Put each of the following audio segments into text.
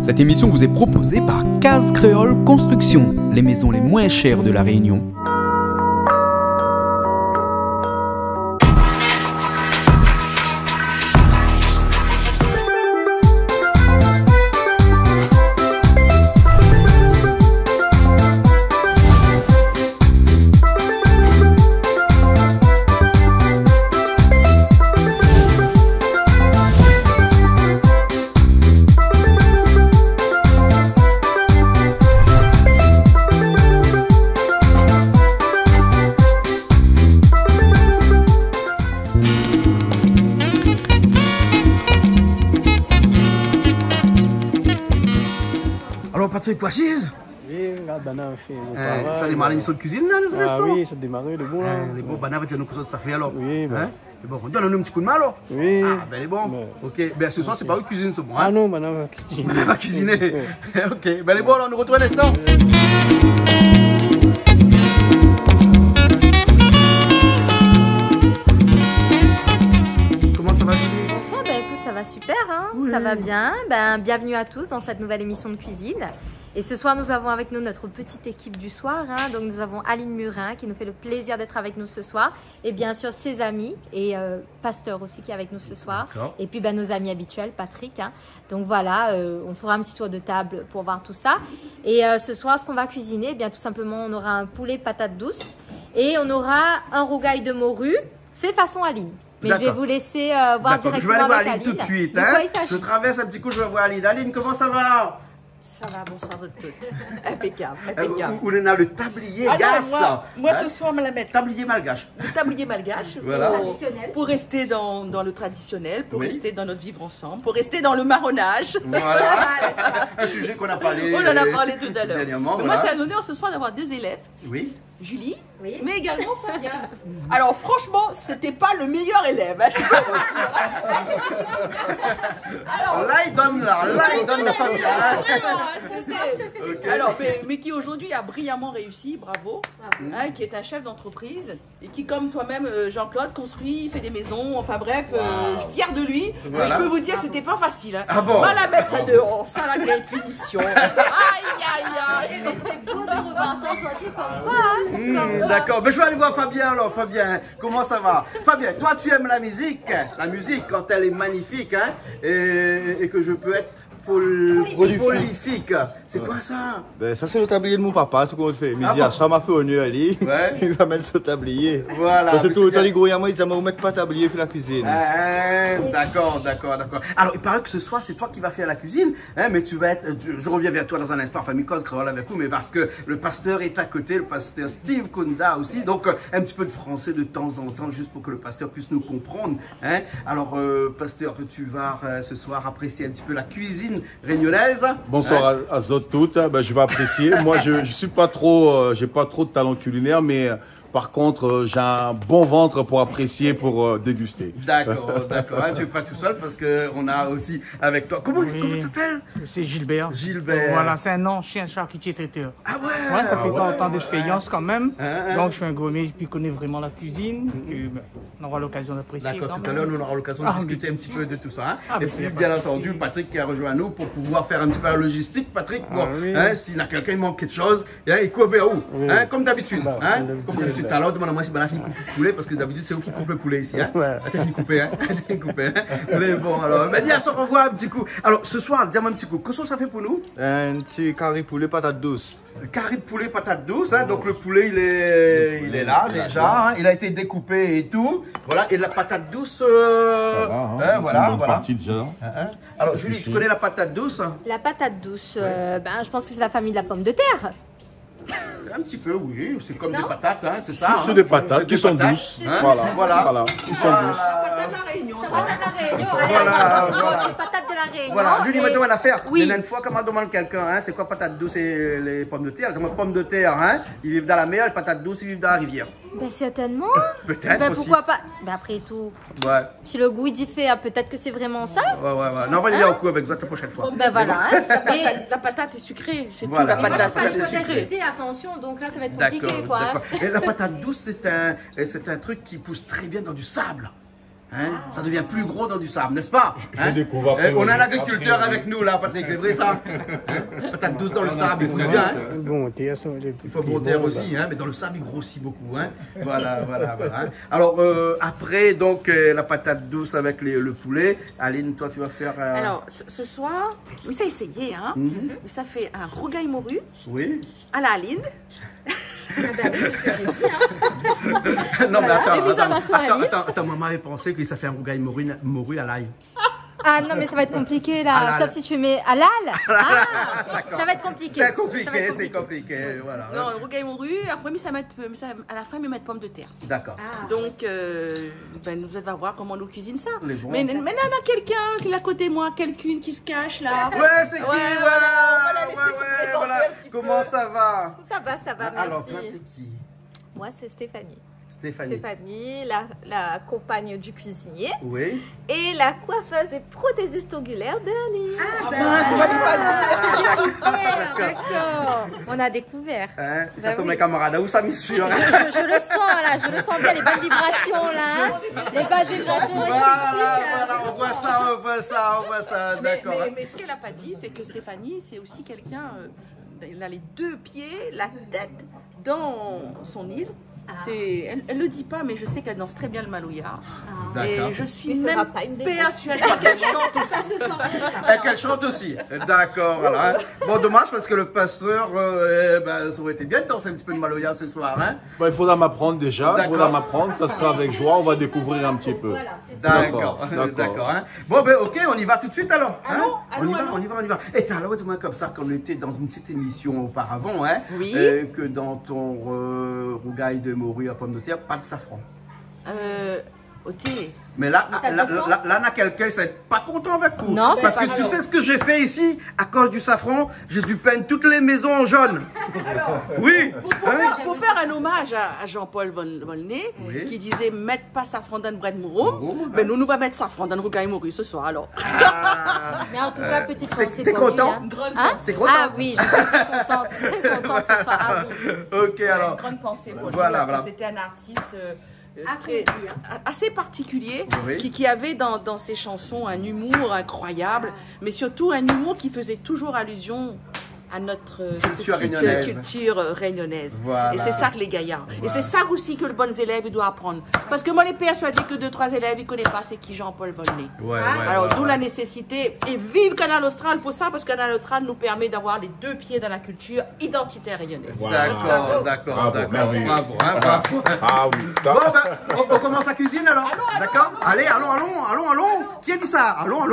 Cette émission vous est proposée par Case Créole Construction, les maisons les moins chères de la Réunion. Patrick, quoi, assise? Oui, regarde, Bana fait mon travail. Ça démarre l'émission de cuisine, là, les Ah oui, ça démarre de bon. Les bons, Bana va dire nous que ça fait alors. Oui, ben. Bon, donne-nous un petit coup de main alors. Oui. Ah, ben, elle est bon. Ok, ben, ce soir, c'est pas eux qui cuisinent, c'est bon. Ah non, Bana va cuisiner. Bana va cuisiner. Ok, ben, elle est bon, alors, on nous retrouve à l'instant. Comment ça va, Julie? Bonsoir, ben écoute, ça va super, hein, ça va bien. Ben, bienvenue à tous dans cette nouvelle émission de cuisine. Et ce soir, nous avons avec nous notre petite équipe du soir. Hein. Donc, nous avons Aline Murin qui nous fait le plaisir d'être avec nous ce soir. Et bien sûr, ses amis et Pasteur aussi qui est avec nous ce soir. Et puis, ben, nos amis habituels, Patrick. Hein. Donc, voilà, on fera un petit tour de table pour voir tout ça. Et ce soir, ce qu'on va cuisiner, eh bien, tout simplement, on aura un poulet patate douce et on aura un rougail de morue fait façon Aline. Mais je vais vous laisser voir directement je vais aller voir avec Aline tout de suite. De Hein. quoi il s'agit? Je traverse un petit coup, je vais voir Aline. Aline, comment ça va? Ça va, bonsoir à toutes. Impeccable, impeccable. Où on a le tablier Alors, gasse. moi ce soir, me la mettre. Tablier malgache. Le tablier malgache. Voilà. Pour rester dans le traditionnel, pour rester dans notre vivre ensemble, pour rester dans le marronnage. Voilà. Un sujet qu'on a parlé. On en a parlé tout à l'heure. Dernièrement. Moi, c'est un honneur ce soir d'avoir deux élèves. Oui. Julie, mais également Fabien. Alors franchement, c'était pas le meilleur élève, hein, je peux pas mentir. Alors, là il donne la Fabien. Alors, mais qui aujourd'hui a brillamment réussi, bravo, hein, qui est un chef d'entreprise et qui, comme toi-même, Jean-Claude, construit, fait des maisons, enfin bref, je suis fière de lui. Voilà. Mais je peux vous dire, c'était pas facile. Hein. Ah bon? Mal à mettre ça dehors, ça la grille punition. Aïe, aïe, aïe. Mais c'est beau de revoir ça aujourd'hui comme quoi, hein. D'accord, mais je vais aller voir Fabien alors. Fabien, comment ça va? Fabien, toi tu aimes la musique quand elle est magnifique, hein, et que je peux être prolifique. C'est quoi ça? Ben, ça c'est le tablier de mon papa, tout qu'on fait. Mais ça m'a fait honneur, lui. Ouais. Il va mettre ce tablier. Voilà. Parce que tout le temps, les gros moi, ils disent, on met pas tablier pour la cuisine. D'accord. Alors, il paraît que ce soir, c'est toi qui vas faire la cuisine, hein, mais tu vas être. Je reviens vers toi dans un instant, famille Cause Créole avec vous, mais parce que le pasteur est à côté, le pasteur Steve Kunda aussi, donc un petit peu de français de temps en temps, juste pour que le pasteur puisse nous comprendre. Hein. Alors, pasteur, tu vas ce soir apprécier un petit peu la cuisine réunionnaise. Bonsoir à toutes, ben, je vais apprécier. Moi, je suis pas trop, j'ai pas trop de talent culinaire, mais par contre, j'ai un bon ventre pour apprécier, pour déguster. D'accord. Hein, tu n'es pas tout seul parce qu'on a aussi avec toi. Comment tu t'appelles? C'est Gilbert. Voilà, c'est un ancien charcutier traiteur. Ah ouais? Ouais, ça fait tant d'expérience quand même. Donc, je suis un gourmet qui connaît vraiment la cuisine. On aura l'occasion d'apprécier. D'accord, tout à l'heure, nous aura l'occasion de discuter un petit peu de tout ça. Hein. Et puis, bien bien entendu, Patrick qui a rejoint nous pour pouvoir faire un petit peu la logistique. Patrick, hein, s'il y a quelqu'un qui manque quelque chose, hein, il court vers où? Hein, comme d'habitude. Hein, comme d'habitude. Tout à l'heure, demande-moi si Bana finit couper le poulet, parce que d'habitude, c'est vous qui coupe le poulet ici. Hein. T'as fini couper, hein? Mais bon, alors, mais dis à son revoir un petit coup. Alors, ce soir, dis-moi un petit coup. Qu'est-ce que ça fait pour nous? Un petit carré poulet patate douce. Carré de poulet patate douce, hein. Donc le poulet il est là déjà, hein. Il a été découpé et tout. Voilà, et la patate douce, voilà. Une bonne partie déjà. Alors Julie, tu connais la patate douce? La patate douce, ben, je pense que c'est la famille de la pomme de terre. Un petit peu, oui. C'est comme des patates, hein, c'est ça. C'est des patates qui sont douces. Voilà. Qui sont douces. Patate de la Réunion, ça. Patate de la Réunion, c'est patate de la Réunion. Voilà, Julie, maintenant une affaire. Oui. Il y a une fois, quand on demande quelqu'un, hein, c'est quoi patate douce et les pommes de terre? Les pommes de terre, hein, ils vivent dans la mer, les patates douces, ils vivent dans la rivière. Ben certainement. Peut-être Ben aussi. pourquoi pas? Ben après tout, Ouais. si le goût il diffère, peut-être que c'est vraiment ça. Ouais. Non, on va y aller au coup avec ça la prochaine fois. Ben voilà. Hein. Et La patate est sucrée, c'est tout, Voilà. la moi, je patate. fais est pas sucrée. de attention, donc là, ça va être compliqué, quoi. Hein. Et la patate douce, c'est un truc qui pousse très bien dans du sable. hein, ça devient plus gros dans du sable, n'est-ce pas? Hein? découvre après, On a un oui. agriculteur Après, avec nous là, Patrick, c'est vrai ça? Patate douce dans le sable, c'est bien. Hein? Bon terre, Il faut bon terre aussi, hein, mais dans le sable il grossit beaucoup. Hein. Voilà. Hein. Alors après donc la patate douce avec le poulet. Aline, toi tu vas faire. Alors, ce soir, oui, ça a essayé, hein. Ça fait un rougail morue Oui. à la Aline. Ben oui, c'est ce que j'ai dit. Hein. Non mais Aline. attends, maman avait pensé que ça fait un rougail morue à l'ail. Ah non, mais ça va être compliqué là. Halal. Sauf si tu mets halal. Ah, ça va être compliqué. C'est compliqué, voilà. Non, rougail morue, après, à la fin, ils mettent pommes de terre. D'accord. Ah. Donc, nous allons voir comment nous cuisine ça. Les bons. Mais maintenant, on a quelqu'un qui est à côté de moi, quelqu'une qui se cache là. Ouais, c'est qui? Ouais, Voilà. laissez se présenter un petit peu. Comment ça va? Ça va, merci. Alors toi c'est qui? Moi, c'est Stéphanie. Stéphanie. La compagne du cuisinier Oui. et la coiffeuse et prothésiste oculaire de Aline. D'accord. On a découvert. Hein, ça Bah tombe oui. mes camarades, où ça m'issue? Je le sens là, je le sens bien, les bonnes vibrations là. Les bonnes vibrations Voilà, on esthétiques. voit ça, d'accord. Mais ce qu'elle n'a pas dit, c'est que Stéphanie, c'est aussi quelqu'un, elle a les deux pieds, la tête dans son île. Elle le dit pas, mais je sais qu'elle danse très bien le Maloya. D'accord. Et je suis Mais fera même pas une démo. persuadée qu'elle chante aussi. Ça se sent. Et qu'elle chante aussi. D'accord, voilà. Bon, dommage parce que le pasteur, ça aurait été bien de danser un petit peu de Maloya ce soir. Hein. Bah, il faudra m'apprendre déjà. Il D'accord. faudra m'apprendre. Ça sera avec joie. On va découvrir un petit peu. Voilà, c'est ça. D'accord. Hein. Bon, ben ok, on y va tout de suite alors. Hein. Allons. On y va. Et t'as alors, dis-moi comme ça, quand on était dans une petite émission auparavant, hein, Oui. que dans ton rougail de morue à pommes de terre, pas de safran. Ok. Mais là, Ça dépend. là, on a quelqu'un, c'est pas content avec vous. Non, parce c'est que pas tu grave. sais ce que j'ai fait ici, à cause du safran, j'ai dû peindre toutes les maisons en jaune. Oui. Pour faire un hommage à Jean-Paul Volney, Oui. qui disait « Mettre pas safran dans le bread mouron Mouron, », mais nous va mettre safran dans le rougail morue ce soir alors. Mais en tout cas, petite pensée t'es pour lui, content? hein. Grande Hein T'es content? Ah oui, je suis très contente ce soir. Ah oui. Ok, alors. Une grande pensée pour lui, Voilà, parce voilà. que c'était un artiste Applaudi, assez particulier, Oui. qui avait dans ses chansons un humour incroyable, mais surtout un humour qui faisait toujours allusion à notre Culture petite réunionnaise. culture réunionnaise. Voilà. Et c'est ça que les gaillards. Et c'est ça aussi que le bon élève doit apprendre. Parce que moi, les persuadé que 2-3 élèves, ils ne connaissent pas c'est qui Jean-Paul Volney. Alors, d'où la nécessité. Et vive Canal Austral pour ça, parce que Canal Austral nous permet d'avoir les deux pieds dans la culture identitaire réunionnaise. D'accord. Bravo, merveilleux. Bravo. Ah oui. Ça. Bon, ben, on commence la cuisine alors. D'accord. Allez, allons. Qui a dit ça? Allons.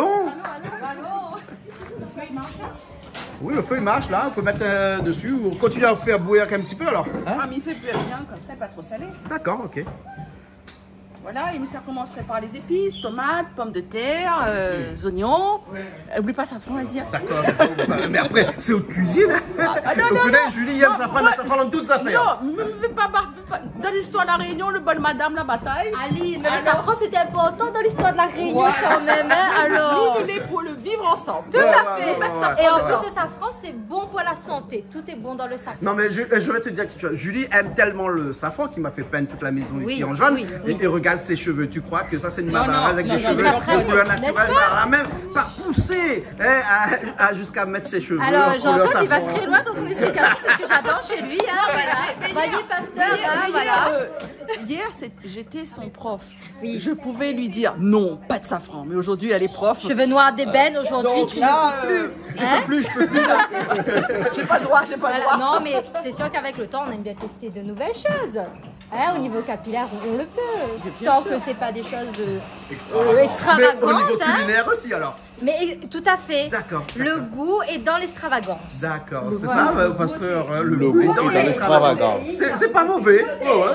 Oui, le feu il marche là, on peut mettre dessus ou continuer à faire bouillir un petit peu alors. Hein? Ah, mais il fait plus rien, comme ça, pas trop salé. D'accord, ok. Voilà, et ça commencerait par les épices, tomates, pommes de terre, oignons. Oublie pas safran à dire. D'accord. Mais après, c'est haute cuisine. Vous connaissez, Julie aime ça prend dans toutes les affaires. Non, mais pas dans l'histoire de la Réunion, le bon madame, la bataille. Aline, mais le safran c'était important dans l'histoire de la Réunion quand même. Hein, alors. Nous, les pour le vivre ensemble. Tout à fait. ouais. Et en plus, le safran c'est bon pour la santé. Tout est bon dans le safran. Non mais je vais te dire quelque chose. Julie aime tellement le safran qu'il m'a fait peindre toute la maison Oui, ici en jaune. oui, oui. Et regarde ses cheveux. Tu crois que ça c'est une Non, maman avec non, des non, cheveux ça de prend, couleur n'est-ce naturelle, pas? ça a même pas poussé jusqu'à mettre ses cheveux. Alors, en couleur j'entends qu'il va safran. très loin dans son explication, c'est ce que j'adore chez lui. Hein, voilà. Voyez, pasteur, hein, voilà. Hier, j'étais son prof. Oui. Je pouvais lui dire non, pas de safran. Mais aujourd'hui, elle est prof. Cheveux noirs d'ébène, aujourd'hui, Donc tu là, ne peux plus. Je peux plus. J'ai pas le droit, j'ai pas le Voilà. droit. Non, mais c'est sûr qu'avec le temps, on aime bien tester de nouvelles choses. Hein, au niveau capillaire, on le peut. Tant que c'est pas des choses Mais au extravagantes. niveau Hein. culinaire aussi alors. Mais tout à fait. D'accord. Le goût est dans l'extravagance. D'accord, c'est Voilà. ça, pasteur. Le goût est dans l'extravagance. C'est pas mauvais.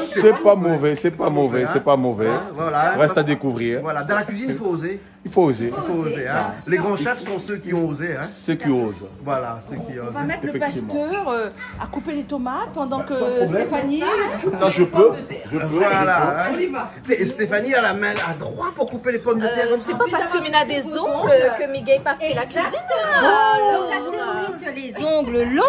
C'est pas mauvais, c'est pas mauvais, c'est pas mauvais. Voilà. Reste à découvrir. Voilà, dans la cuisine, il faut oser. Il faut oser. Il faut oser. Hein. Les grands chefs sont ceux qui ont osé. Hein. Ceux qui osent. Voilà, ceux qui On va osent. mettre le Effectivement. pasteur à couper les tomates pendant que sans problème. Stéphanie. Ça, je peux. Je peux. Voilà. On y va. Et Stéphanie a la main à droite pour couper les pommes de terre. C'est pas parce que Mina a des ongles que Miguel pas fait la cuisine. Donc la théorie sur les ongles longs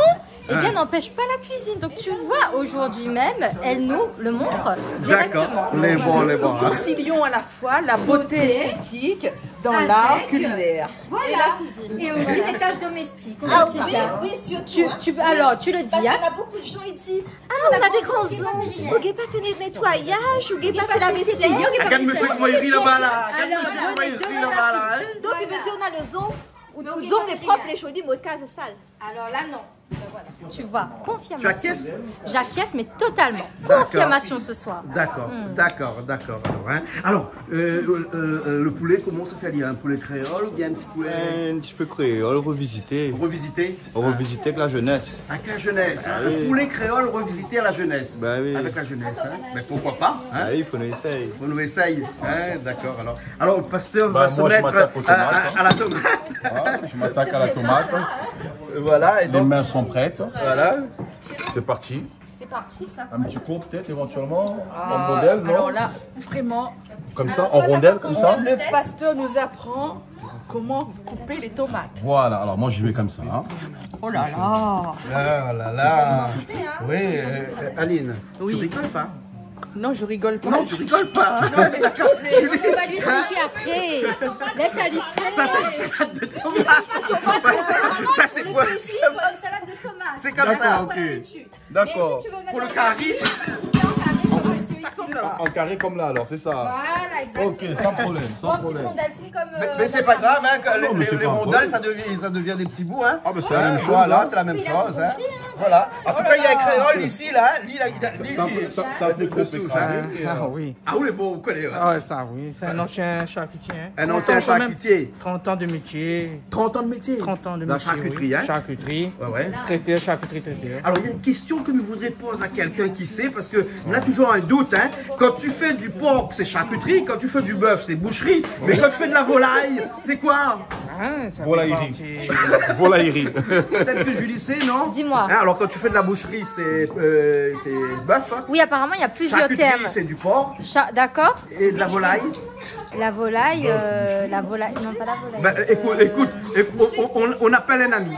eh bien, n'empêche pas la cuisine. Donc, tu vois, aujourd'hui même, elle nous le montre directement. Les bons. Nous concilions à la fois la beauté esthétique dans l'art culinaire. Voilà. Et la cuisine. Et aussi les tâches domestiques. Ah oui, surtout. Alors, tu le dis. Parce qu'on a beaucoup de gens, ils disent on a des grands ongles, vous n'avez pas fait les nettoyages, vous n'avez pas fait la vaisselle. Regarde monsieur comment il rit là-bas là. Donc il veut dire on a les ongles, les ongles propres, les chaudis, mais cases sales. Alors là, non. Voilà. Tu vois, confirmation. Tu acquiesces? J'acquiesce, mais totalement. Confirmation ce soir. D'accord. Alors, le poulet, comment ça fait? Il y a un poulet créole ou bien un petit poulet? Un petit peu créole, revisité. Revisité? Revisité avec la jeunesse. Avec la jeunesse. Un poulet créole revisité à la jeunesse. Bah oui. Avec la jeunesse. Mais pourquoi pas? Ah oui, il faut nous essayer. On nous essaye. D'accord. Alors, le pasteur va se mettre à la tomate. Je m'attaque à la tomate. Voilà. Et Les donc, mains sont prêtes. voilà. C'est parti. C'est parti, ça. Un petit coup peut-être éventuellement. En rondelle, non? Alors là, vraiment, Comme ça, en rondelle, comme ça. le pasteur nous apprend comment couper les tomates. Voilà, alors moi j'y vais comme ça. Hein. Oh là là. Ah là là. Oui, Aline, tu rigoles pas? Non, je rigole pas. Non, tu rigoles pas. D'accord. On va lui expliquer après. Laisse Ali. Ça, c'est salade de tomates. Ça, c'est quoi? Ici, pour une salade de tomates. C'est comme D'accord, ça. ok. D'accord. Pour le carré. En carré comme là, alors c'est ça. Voilà, exactement. Ok, sans problème, sans Petite problème. rondelle fine comme. Mais c'est pas grave, hein, que non, mais c'est les pas un rondelles, problème. ça devient des petits bouts, hein. Ah, mais c'est la même chose. Voilà, hein. c'est la même chose, hein. Voilà. En tout cas, il y a un créole ici, là. Lui, Ça peut trop s'écraser. Ah oui. Ah, où les beaux, vous connaissez, Ah ouais, ça oui. C'est un ancien charcutier. Hein. Un ancien charcutier. 30 ans de métier. 30 ans de métier. 30 ans de Dans métier. la charcuterie, oui. hein. Charcuterie. Ouais. Traiteur, charcuterie, traiteur. Alors, il y a une question que nous voudrions poser à quelqu'un qui sait, parce qu'on a toujours un doute, hein. Quand tu fais du porc, c'est charcuterie. Quand tu fais du bœuf, c'est boucherie. Mais quand tu fais de la volaille, c'est quoi? Ah, ça Volaillerie. fait partie- Volaillerie. Peut-être que Julie sait, non? Dis-moi. Hein, alors, quand tu fais de la boucherie, c'est bœuf. Hein. Oui, apparemment, il y a plusieurs termes. Charcuterie, c'est du porc. D'accord. Et de la volaille. La volaille. Non, pas la volaille. Écoute, on appelle un ami.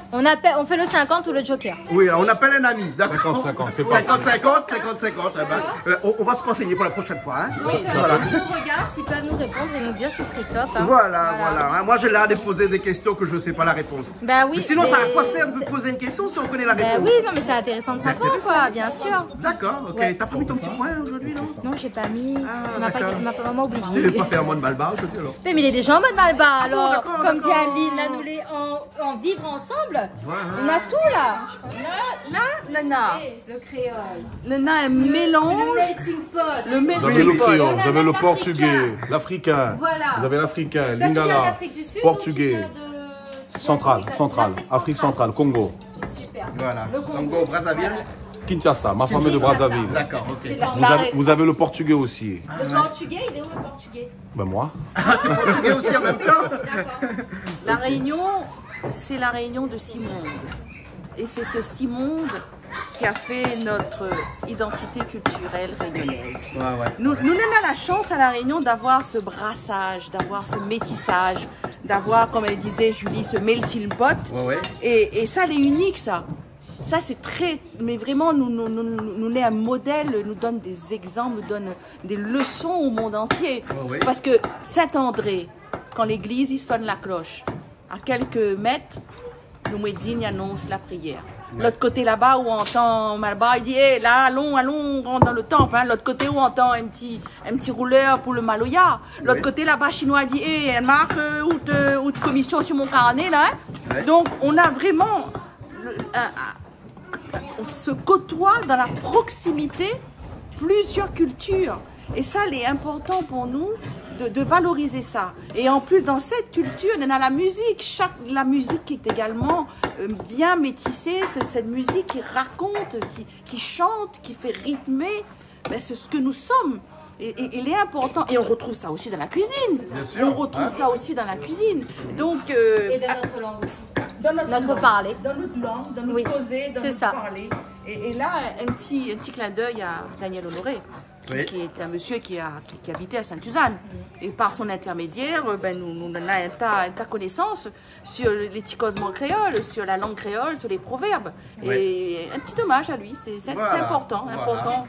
On fait le 50 ou le joker. Oui, on appelle un ami. 50-50, c'est parti. 50-50. On va se renseigner pour la prochaine fois. Hein. Donc, Voilà. on regarde s'ils peuvent nous répondre et nous dire ce serait top. Hein. Voilà. Hein. Moi, j'ai l'air de poser des questions que je ne sais pas la réponse. Bah oui. Mais sinon, ça à mais quoi sert de poser une question si on connaît la Bah réponse? oui, non, mais c'est intéressant de savoir, quoi, bien sûr. D'accord, ok. Ouais. T'as pas mis ton petit point aujourd'hui, non? Non, j'ai pas mis. Ah, Ma d'accord. maman Tu oublié. n'avais pas fait un mode balba aujourd'hui alors? Mais il est déjà en mode Malba, alors. d'accord, Comme dit d'accord. Aline, là, nous les en vivre ensemble. Voilà. On a tout là. Là, Nana, Le créole. Nana, un mélange. Le melting pot. Le Vous avez le melting pot. créole, vous avez le L'Africain. portugais, l'africain. Voilà. Vous avez l'africain, Toi, tu viens lingala, d'Afrique du Sud portugais, ou tu viens de... central, d'Afrique Afrique centrale, Congo, Super. Voilà. Le Congo. Congo, Brazzaville. Kinshasa, ma famille de Brazzaville. D'accord, ok. C'est Vous avez le portugais aussi. Le portugais, il est où le portugais? Ben moi. Portugais aussi en même temps. D'accord. La Réunion, c'est la réunion de 6 mondes. Et c'est ce 6 mondes qui a fait notre identité culturelle réunionnaise. Ouais. Nous avons la chance à La Réunion d'avoir ce brassage, d'avoir ce métissage, d'avoir, comme elle disait Julie, ce melting pot. Ouais. Et ça, c'est unique, ça. Ça, c'est très... Mais vraiment, nous est un modèle, nous donne des exemples, nous donne des leçons au monde entier. Ouais. Parce que Saint-André, quand l'église, il sonne la cloche, à quelques mètres, le muezzin annonce la prière. L'autre côté là-bas où on entend Malba, il dit hey, là, allons, on rentre dans le temple. Hein. L'autre côté où on entend un petit rouleur pour le Maloya. L'autre côté là-bas, chinois dit hey, elle marque ou de commission sur mon carnet là. Hein. Ouais. Donc on a vraiment, on se côtoie dans la proximité plusieurs cultures. Et ça, il est important pour nous de valoriser ça. Et en plus, dans cette culture, on a la musique. La musique qui est également bien métissée, cette musique qui raconte, qui chante, qui fait rythmer, ben, c'est ce que nous sommes. Et il est important. Et on retrouve ça aussi dans la cuisine. Bien sûr. On retrouve ça aussi dans la cuisine. Donc, Et dans notre langue aussi. dans notre Notre parler. Dans notre langue, dans notre Oui, causé, dans c'est notre ça. parler. Et là, un petit clin d'œil à Daniel Honoré. qui est un monsieur qui habitait à Sainte-Suzanne. Et par son intermédiaire, nous avons un tas connaissances sur l'éthicosement créole, sur la langue créole, sur les proverbes. Et un petit hommage à lui, c'est important.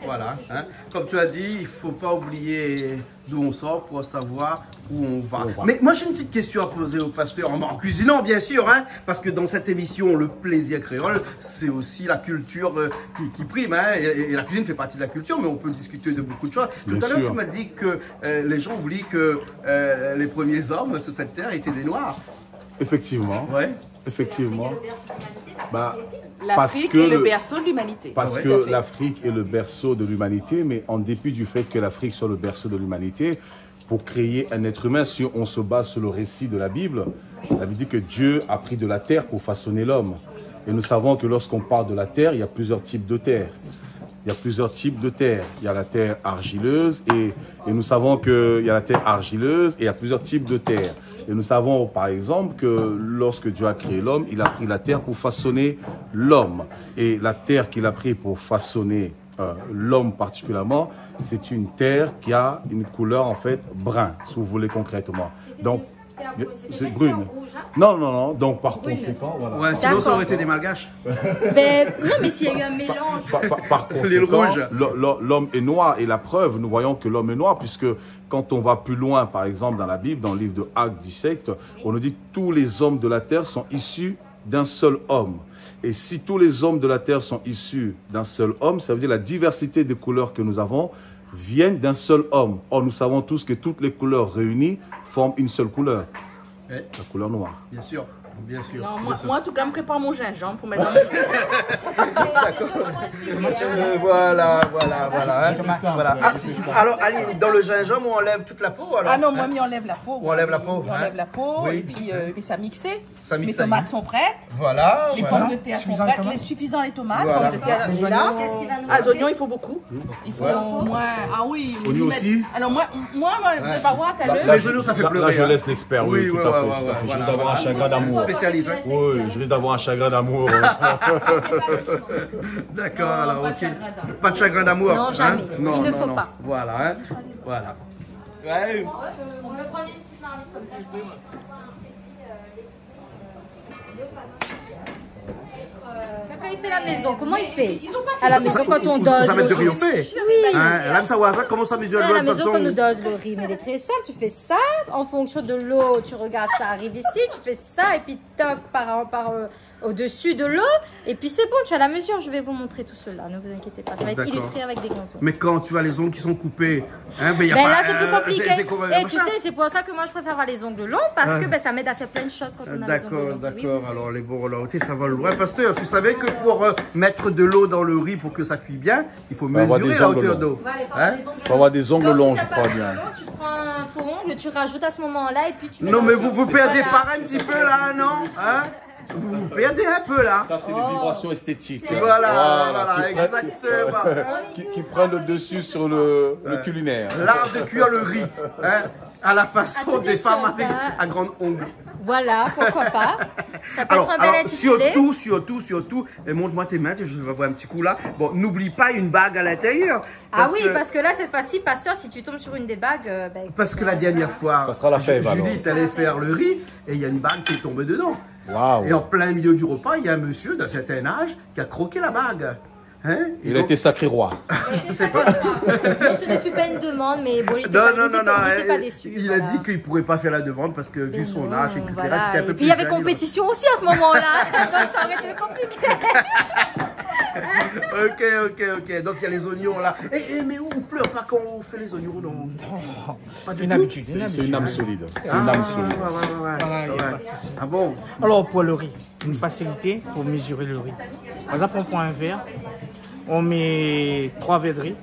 Voilà. Hein. Comme tu as dit, il ne faut pas oublier d'où on sort pour savoir où on va. Mais moi j'ai une petite question à poser au pasteur, en cuisinant bien sûr, hein, parce que dans cette émission, le plaisir créole, c'est aussi la culture qui prime, hein, et la cuisine fait partie de la culture, mais on peut discuter de beaucoup de choses. Tout à l'heure, tu m'as dit que les gens oublient que les premiers hommes sur cette terre étaient des Noirs. Effectivement. Ouais. Effectivement. L'Afrique est le berceau de l'humanité. Parce que l'Afrique est le berceau de l'humanité, mais en dépit du fait que l'Afrique soit le berceau de l'humanité, pour créer un être humain, si on se base sur le récit de la Bible dit que Dieu a pris de la terre pour façonner l'homme. Et nous savons que lorsqu'on parle de la terre, il y a plusieurs types de terre. Il y a plusieurs types de terre. Il y a la terre argileuse et nous savons qu'il y a la terre argileuse et il y a plusieurs types de terre. Et nous savons par exemple que lorsque Dieu a créé l'homme, il a pris la terre pour façonner l'homme. Et la terre qu'il a pris pour façonner l'homme particulièrement, c'est une terre qui a une couleur en fait brun, si vous voulez concrètement. Donc, c'est brune. Non. Donc par conséquent, voilà. Ouais, sinon ça aurait été des malgaches. Non, mais s'il y a eu un mélange. Par conséquent, l'homme est noir. Et la preuve, nous voyons que l'homme est noir, puisque quand on va plus loin, par exemple, dans la Bible, dans le livre de Actes 17, on nous dit que tous les hommes de la terre sont issus d'un seul homme. Et si tous les hommes de la terre sont issus d'un seul homme, ça veut dire la diversité des couleurs que nous avons viennent d'un seul homme. Or, nous savons tous que toutes les couleurs réunies forment une seule couleur, la couleur noire. Bien sûr. Bien sûr. Non, moi, en tout cas, je me prépare mon gingembre pour mettre dans Voilà. Alors, Ali, dans le gingembre, on enlève toute la peau alors? Ah non, moi, on enlève la peau. On enlève la peau. On enlève la peau, Oui. et puis ça mixé. Les tomates sont prêtes. Voilà. Les pommes de terre sont prêtes. Il est suffisant les tomates. Pommes de terre, est là. Les oignons, il faut beaucoup. Il faut au moins. Ah oui. Oignons aussi. Alors moi, vous savez pas voir, t'as Les oignons, ça fait pleurer. Là, je laisse l'expert, oui, tout à fait. Je risque d'avoir un chagrin d'amour. Spécialiste. Oui, je risque d'avoir un chagrin d'amour. D'accord, alors, ok. Pas de chagrin d'amour. Non, jamais. Il ne faut pas. Voilà, voilà. Ouais. On peut prendre une petite marmite comme ça. Quand il fait la maison, comment il fait? À la maison, quand on dose. Ça va être de riz au fait. Oui. Là, ça va, comment ça mesure à la maison, quand on dose le riz, mais il est très simple. Tu fais ça, en fonction de l'eau, tu regardes, ça arrive ici, tu fais ça, et puis toc au-dessus de l'eau, et puis c'est bon, tu as la mesure. Je vais vous montrer tout cela, ne vous inquiétez pas. Ça va être illustré avec des grands ongles. Mais quand tu as les ongles qui sont coupés, hein, y a là, pas, c'est plus compliqué. Et tu ça. sais, c'est pour ça que moi, je préfère avoir les ongles longs, parce que ça m'aide à faire plein de choses quand on a les ongles longs. D'accord. Alors, les bons relautés, ça va loin. Pasteur, tu savais que pour mettre de l'eau dans le riz pour que ça cuise bien, il faut mesurer la hauteur d'eau. Il faut avoir des ongles longs, je crois bien. Tu prends un faux ongle, tu rajoutes à ce moment-là, et puis tu mets. Non, mais vous perdez par un petit peu là, non? Vous perdez un peu là. Ça, c'est des vibrations esthétiques. Voilà, exactement. Qui prennent le dessus sur le culinaire. L'art de cuire le riz, hein, à la façon des femmes à grandes ongles. Voilà, pourquoi pas. Ça peut être un bel intitulé. Surtout, et montre-moi tes mains, je vais voir un petit coup là. Bon, n'oublie pas une bague à l'intérieur. Parce que là, cette fois-ci, pasteur, si tu tombes sur une des bagues... parce que la dernière fois, ça sera la fève, Julie est allée faire le riz et il y a une bague qui est tombée dedans. Wow. Et en plein milieu du repas, il y a un monsieur d'un certain âge qui a croqué la bague. Hein? Il a été sacré roi. Je sais pas. Ce ne fut pas une demande, mais bon, il n'était pas déçu. Il a dit qu'il ne pourrait pas faire la demande parce que vu son âge, etc., c'était un peu plus. Et puis il y avait compétition aussi à ce moment-là. Donc ça aurait été compliqué. Ok. Donc il y a les oignons là. Mais on pleure pas quand on fait les oignons, non? Pas du tout. Habitude. C'est une âme solide. Ouais. Ah bon? Alors pour le riz, une facilité pour mesurer le riz. Par exemple, on prend un verre, on met 3 verres de riz.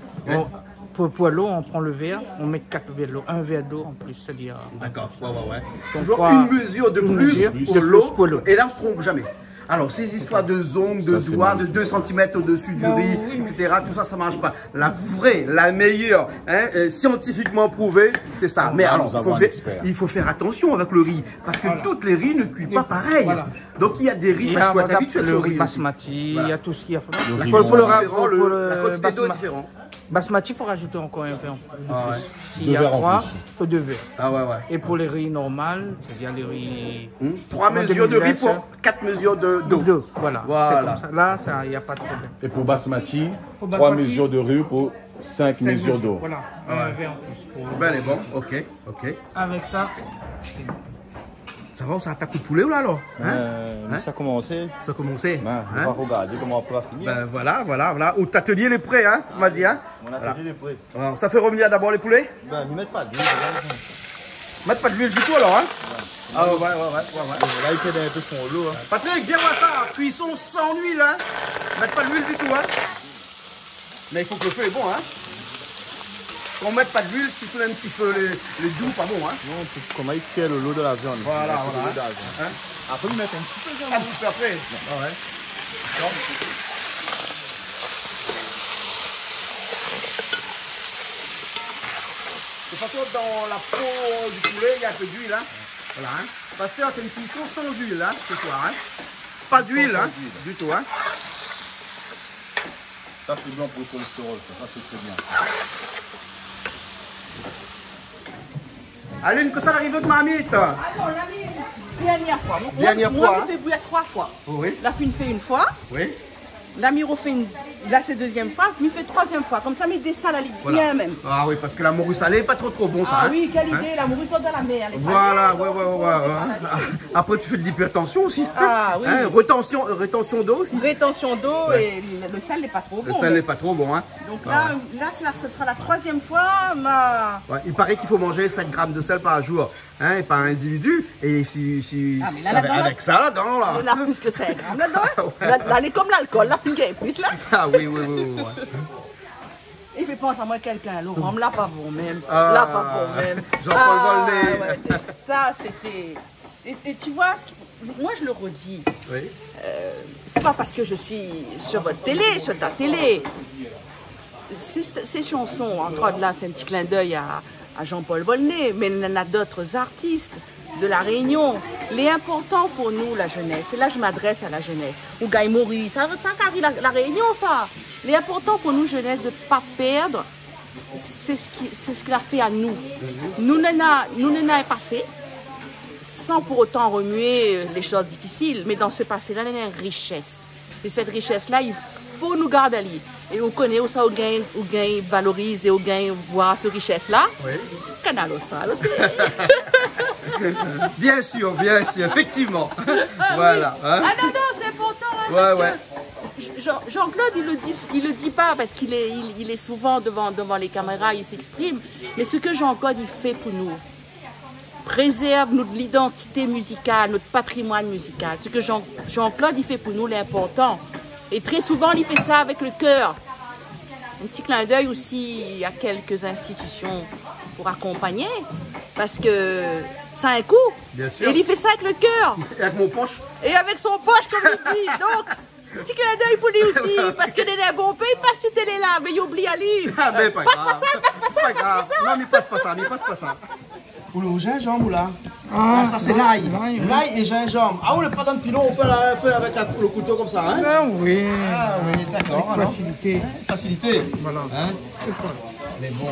Pour l'eau, on prend le verre, on met 4 verres d'eau, un verre d'eau en plus, c'est-à-dire... D'accord, ouais. Toujours une mesure de plus pour l'eau, et là on se trompe jamais. Alors, ces histoires de ongles, de doigts, de 2 cm au-dessus du riz, etc., tout ça, ça ne marche pas. La vraie, la meilleure, scientifiquement prouvée, c'est ça. Mais alors, il faut faire attention avec le riz, parce que toutes les riz ne cuisent pas pareil. Donc, il y a des riz, parce qu'il faut être habitué le riz basmati, il y a tout ce qu'il y a. La quantité d'eau est différente. Basmati, il faut rajouter encore un verre. Ah ouais. S'il y a 3, il faut 2 verres. Ah ouais, ouais. Et pour les riz normales, c'est-à-dire les riz... 3 mesures de riz pour 4 mesures d'eau. 2, voilà. Voilà. C'est comme ça. Là, il n'y a pas de problème. Et pour basmati, Pour 3 basmati, mesures de riz pour 5 mesures d'eau. Voilà, un verre en plus. Pour Ben, elle est bon. Ok, ok. Avec ça, Ça va, ça attaque le poulet ou là alors hein? Ça a commencé. Ça a commencé. On va regarder comment on va finir. Ben voilà. Ou ton atelier est prêt, hein, on m'a dit, hein. Mon atelier est prêt. Alors, ça fait revenir d'abord les poulets. Ben, ne mettre pas d'huile. Mettre pas de l'huile du tout alors, hein. Ah ouais. Là, il fait un peu son lot. Hein. Patrick, viens voir ça, cuisson sans huile, hein. Mettre pas de l'huile du tout, hein. Mais il faut que le feu est bon, hein. Qu'on mette pas d'huile, si c'est un petit peu les doux, pas bon, hein. Non, pour comment il fait le lot de la viande. Voilà. Hein? Après, il met un petit peu de viande. Un petit peu après. Ah ouais. D'accord. De toute façon, dans la peau du poulet, il y a un peu d'huile, hein. Voilà, hein. Pasteur, c'est une cuisson sans huile, hein, ce soir, hein. Pas d'huile, hein, du tout, hein. Ça, c'est bien pour le cholestérol. Ça, c'est très bien. Aline, que ça arrive de mamite? Ah non, la dernière fois. Dernière moi, fois, je fais bouillir 3 fois. Oui. La fine fait une fois. Oui. La miro fait une. Là, c'est deuxième fois. Puis fait troisième fois. Comme ça, mais descend la ligue bien même. Ah oui, parce que la morue salée n'est pas trop bon, ça. Ah hein. oui, quelle Hein? idée. La morue sort dans la mer. Les Voilà, salés, ouais. Après, tu fais de l'hypertension aussi. Ah oui. Hein, rétention d'eau aussi. Rétention d'eau et le sel n'est pas trop bon. Le sel n'est pas trop bon, hein. Donc là, ce sera la troisième fois. Ouais, il paraît qu'il faut manger 5 grammes de sel par jour, hein, et par individu. Et si Ah, mais là, avec ça là-dedans, là. On a plus que 5 grammes là-dedans. Là, elle est comme l'alcool. La fine est plus là. Ah oui. Il fait penser à moi quelqu'un, Laurent, là pas bon même. Ah, Là pas bon même. Jean-Paul Volney. Ouais, ça c'était. Et tu vois, moi je le redis. Oui. C'est pas parce que je suis sur votre télé, sur ta télé. Ces chansons, entre autres là, c'est un petit clin d'œil à Jean-Paul Volney, mais il y en a d'autres artistes de la Réunion. Les importants pour nous, la jeunesse, et là je m'adresse à la jeunesse, ou Guy Maurice, ça arrive la Réunion ça. Les importants pour nous, jeunesse, de ne pas perdre, c'est ce qu'il a fait à nous. Nous n'en a passé, sans pour autant remuer les choses difficiles, mais dans ce passé-là, il y a une richesse. Et cette richesse-là, il faut nous garder. Et on connaît où ça, où gain valorise et où gain voir cette richesse-là. Oui. Canal Austral. Bien sûr, effectivement. Voilà. Hein? Ah non, c'est important. Hein, ouais. Jean-Claude, il le dit pas parce qu'il est souvent devant les caméras, il s'exprime. Mais ce que Jean-Claude il fait pour nous préserve notre l'identité musicale, notre patrimoine musical. Ce que Jean-Claude il fait pour nous, l'important. Et très souvent, il fait ça avec le cœur. Un petit clin d'œil aussi à quelques institutions pour accompagner, parce que ça a un coût. Bien sûr. Et il fait ça avec le cœur. Et avec mon poche. Et avec son poche, comme il dit. Donc, petit clin d'œil pour lui aussi, parce que les bons pays passent sur télé là, mais il oublie à lui. Ah ben pas passe pas ça. Non, mais passe pas ça. Ou le gingembre là. Ah, ça c'est l'ail. L'ail et gingembre. Ah, ou le pardon de pilon, on fait avec le couteau comme ça, hein? Ah oui. Ah oui, d'accord. Avec facilité. Facilité. Voilà. Hein? Mais bon.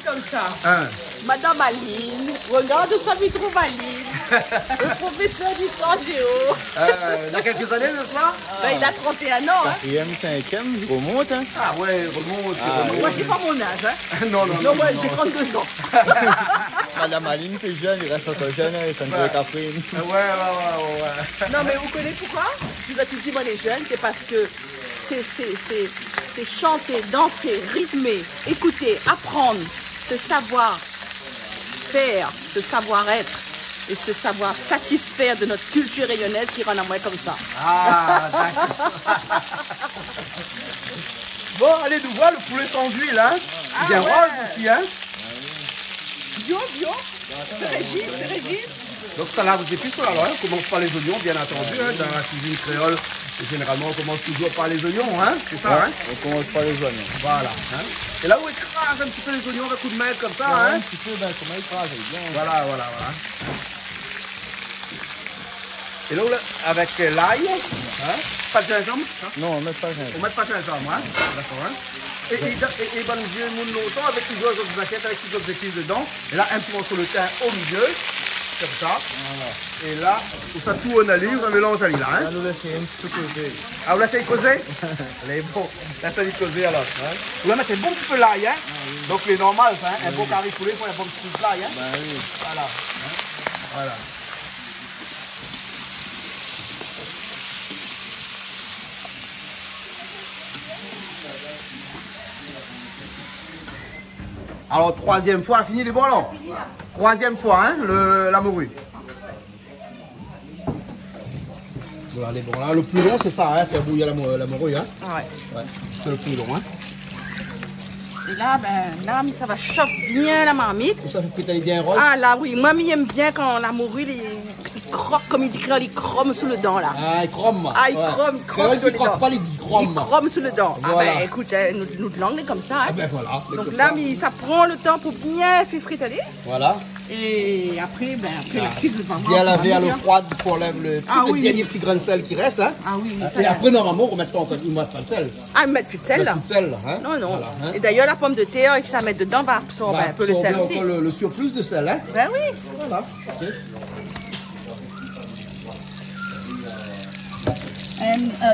Comme ça. Hein? Madame Aline, regarde où ça m'y trouve Aline. Le professeur d'histoire géo. Il y a quelques années de cela? Ben, il a 31 ans. Hein. 4e, 5e, il remonte. Hein. Ah ouais, remonte. Moi, j'ai pas mon âge. Hein. Non, moi, j'ai 32 ans. Madame Aline fait jeune, il reste encore jeune, il s'en peut qu'après. Ouais. Non, mais vous connaissez pourquoi? Je vous ai tout dit, moi, les jeunes, c'est parce que c'est chanter, danser, rythmer, écouter, apprendre, ce savoir-faire, ce savoir-être et ce savoir satisfaire de notre culture rayonnaise qui rend à moi comme ça. Ah, d'accord. Bon, allez nous voir le poulet sans huile, hein. Il vient rose aussi, hein. Bio, c'est régime. Donc ça là, vous épices là, hein. On commence par les oignons, bien entendu, hein. Dans la cuisine créole, généralement on commence toujours par les oignons, hein. C'est ça, hein. On commence par les oignons. Voilà, hein. Et là où on écrase un petit peu les oignons avec un coup de main comme ça, hein. Un petit peu, ben, comment il écrase, bien. Voilà. Et là, avec l'ail, hein? Pas de gingembre? Hein? Non, on met pas de gingembre. On met pas de gingembre, hein? D'accord, hein? Et bon Dieu, nous longtemps avec plusieurs autres baguettes, avec plusieurs épices dedans. Et là, un piment sur le thym au milieu. Comme ça. Voilà. Et là, ça tout on allume, on mélange à là, hein? Là, nous laissons un petit peu causer. Ah, vous laissez causer? Elle est bon. Là, ça dit causer alors. Hein? Vous mettez un bon petit peu l'ail, hein? Donc, les normales, hein? Un bon carré poulet, il faut un bon petit peu d'ail, hein? Ben oui. Voilà. Hein? Voilà. Alors, troisième fois, on a fini les ballons. Troisième fois, hein, la morue. Voilà, les bons là. Le plus long, c'est ça, hein, faire bouillir la morue, hein. Ouais. C'est le plus long, hein. Et là, là, ça va chauffer bien la marmite. Et ça fait pétailler bien rose. Ah là, oui. Moi, j'aime bien quand la morue, il croque, comme il dit, il cromme sous le dent, là. Ah, il cromme. Ah, il cromme sous le dent. Pas les cromme. Il cromme sous le dent. Voilà. Ah ben, écoute, notre langue est comme ça. Hein. Ah ben voilà. Donc là, ça prend le temps pour bien faire fritaler. Voilà. Et après, la cuve va bien laver à l'eau froide pour enlever le dernier petit grain de sel qui reste. Hein. Ah oui. Et après, normalement, on remet pas encore une moitié de sel. Ah, ils mettent plus de sel, là. Plus de sel, là. Hein. Non, non. Voilà, hein. Et d'ailleurs, la pomme de terre, et que ça mette dedans, va absorber un peu le sel aussi. Le surplus de sel, hein. Ben oui. Voilà. Okay.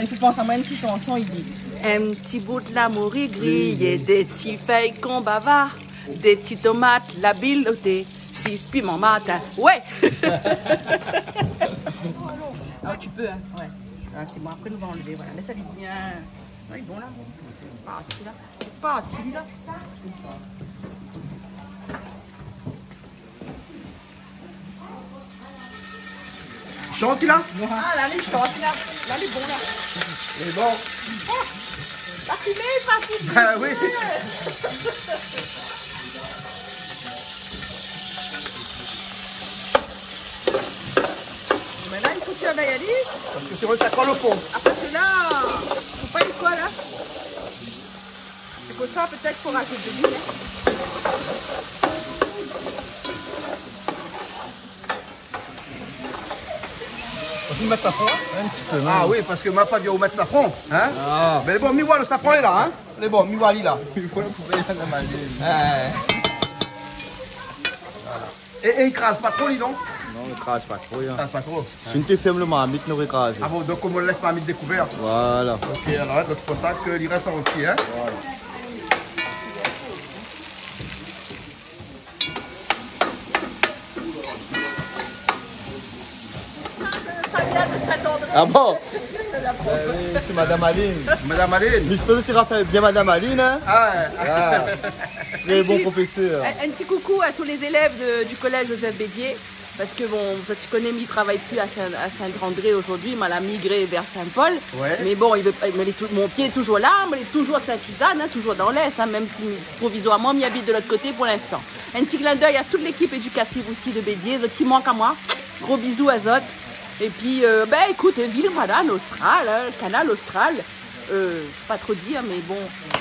Il faut penser à moi une petite chanson, il dit un petit bout de la morue grillée, des petits feuilles qu'on bavard, des petites tomates, la bilotée, 6 piments matin. Ouais. Ah, tu peux, hein. Ouais. Ah, c'est bon, après nous allons enlever, voilà. Mais ça dit bien. Ouais, bon là. Parti là. Parti là. Chanty là? Ah là, les chanty là. Là, les bons là. Les bons. Oh, la fumée, pas fumée. Ah oui. Mais là, il faut que tu ailles aller. Parce que c'est vrai que ça colle au fond. Ah, parce que là, faut pas une quoi là. C'est pour ça, peut-être pour rajouter de l'huile. Faut mettre safran? Un petit peu. Ah oui, parce que ma pas bien mettre safran. Hein? Ah. Mais bon, mi le safran est là, hein? Les bons, mi il est là. Il faut pouvoir y en amaler. Voilà. Et il crase pas trop, dis donc? Non, il crase pas trop. Il crase pas trop. Si tu fermes le marmite, nous écrase. Ah bon, donc on ne laisse pas mettre découvert. Voilà. Ok, alors c'est pour ça qu'il reste en entier, hein? Voilà. Ah bon? C'est Madame Aline. Madame Aline. J'espère que tu rappelles bien Madame Aline, hein? Ah. Très bon professeur. Un petit coucou à tous les élèves du collège Joseph Bédier. Parce que bon, vous connaissez, il ne travaille plus à Saint-André aujourd'hui, il a migré vers Saint-Paul. Ouais. Mais bon, mon pied est toujours là, mais il est toujours à Saint-Suzanne, hein, toujours dans l'Est, hein, même si provisoirement, il habite de l'autre côté pour l'instant. Un petit clin d'œil à toute l'équipe éducative aussi de Bédier, le petit manque à moi. Gros bisous à Zot. Et puis, écoute, ville, voilà, Austral, hein, canal Austral. Pas trop dire, mais bon,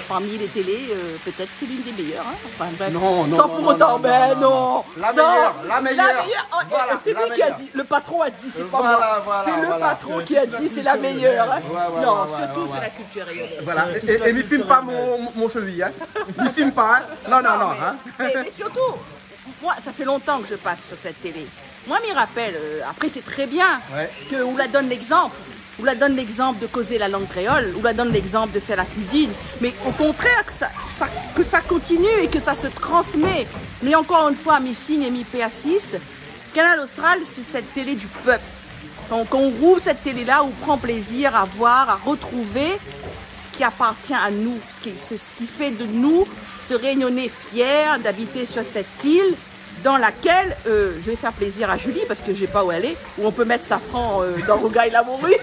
parmi les télés, peut-être c'est l'une des meilleures. Hein. Enfin, bref, non, sans pour autant, non. La meilleure. Voilà, c'est lui qui a dit, le patron a dit, c'est pas moi. C'est le patron qui a dit, c'est la meilleure. Hein. Non, surtout, c'est la culture rayonnée. Voilà, et ne filme pas mon cheville, hein. Ne filme pas, hein. Non. Hein. Mais surtout, moi, ça fait longtemps que je passe sur cette télé. Moi, m'y rappelle, après, c'est très bien qu'on la donne l'exemple. On la donne l'exemple de causer la langue créole, on la donne l'exemple de faire la cuisine, mais au contraire que ça continue et que ça se transmet. Mais encore une fois, mes signes et mes persistent. Canal Austral, c'est cette télé du peuple. Donc on rouvre cette télé-là, on prend plaisir à voir, à retrouver ce qui appartient à nous, c'est ce qui fait de nous se réunionner fiers d'habiter sur cette île dans laquelle je vais faire plaisir à Julie parce que je ne sais pas où elle est, où on peut mettre safran dans le gars et la morue.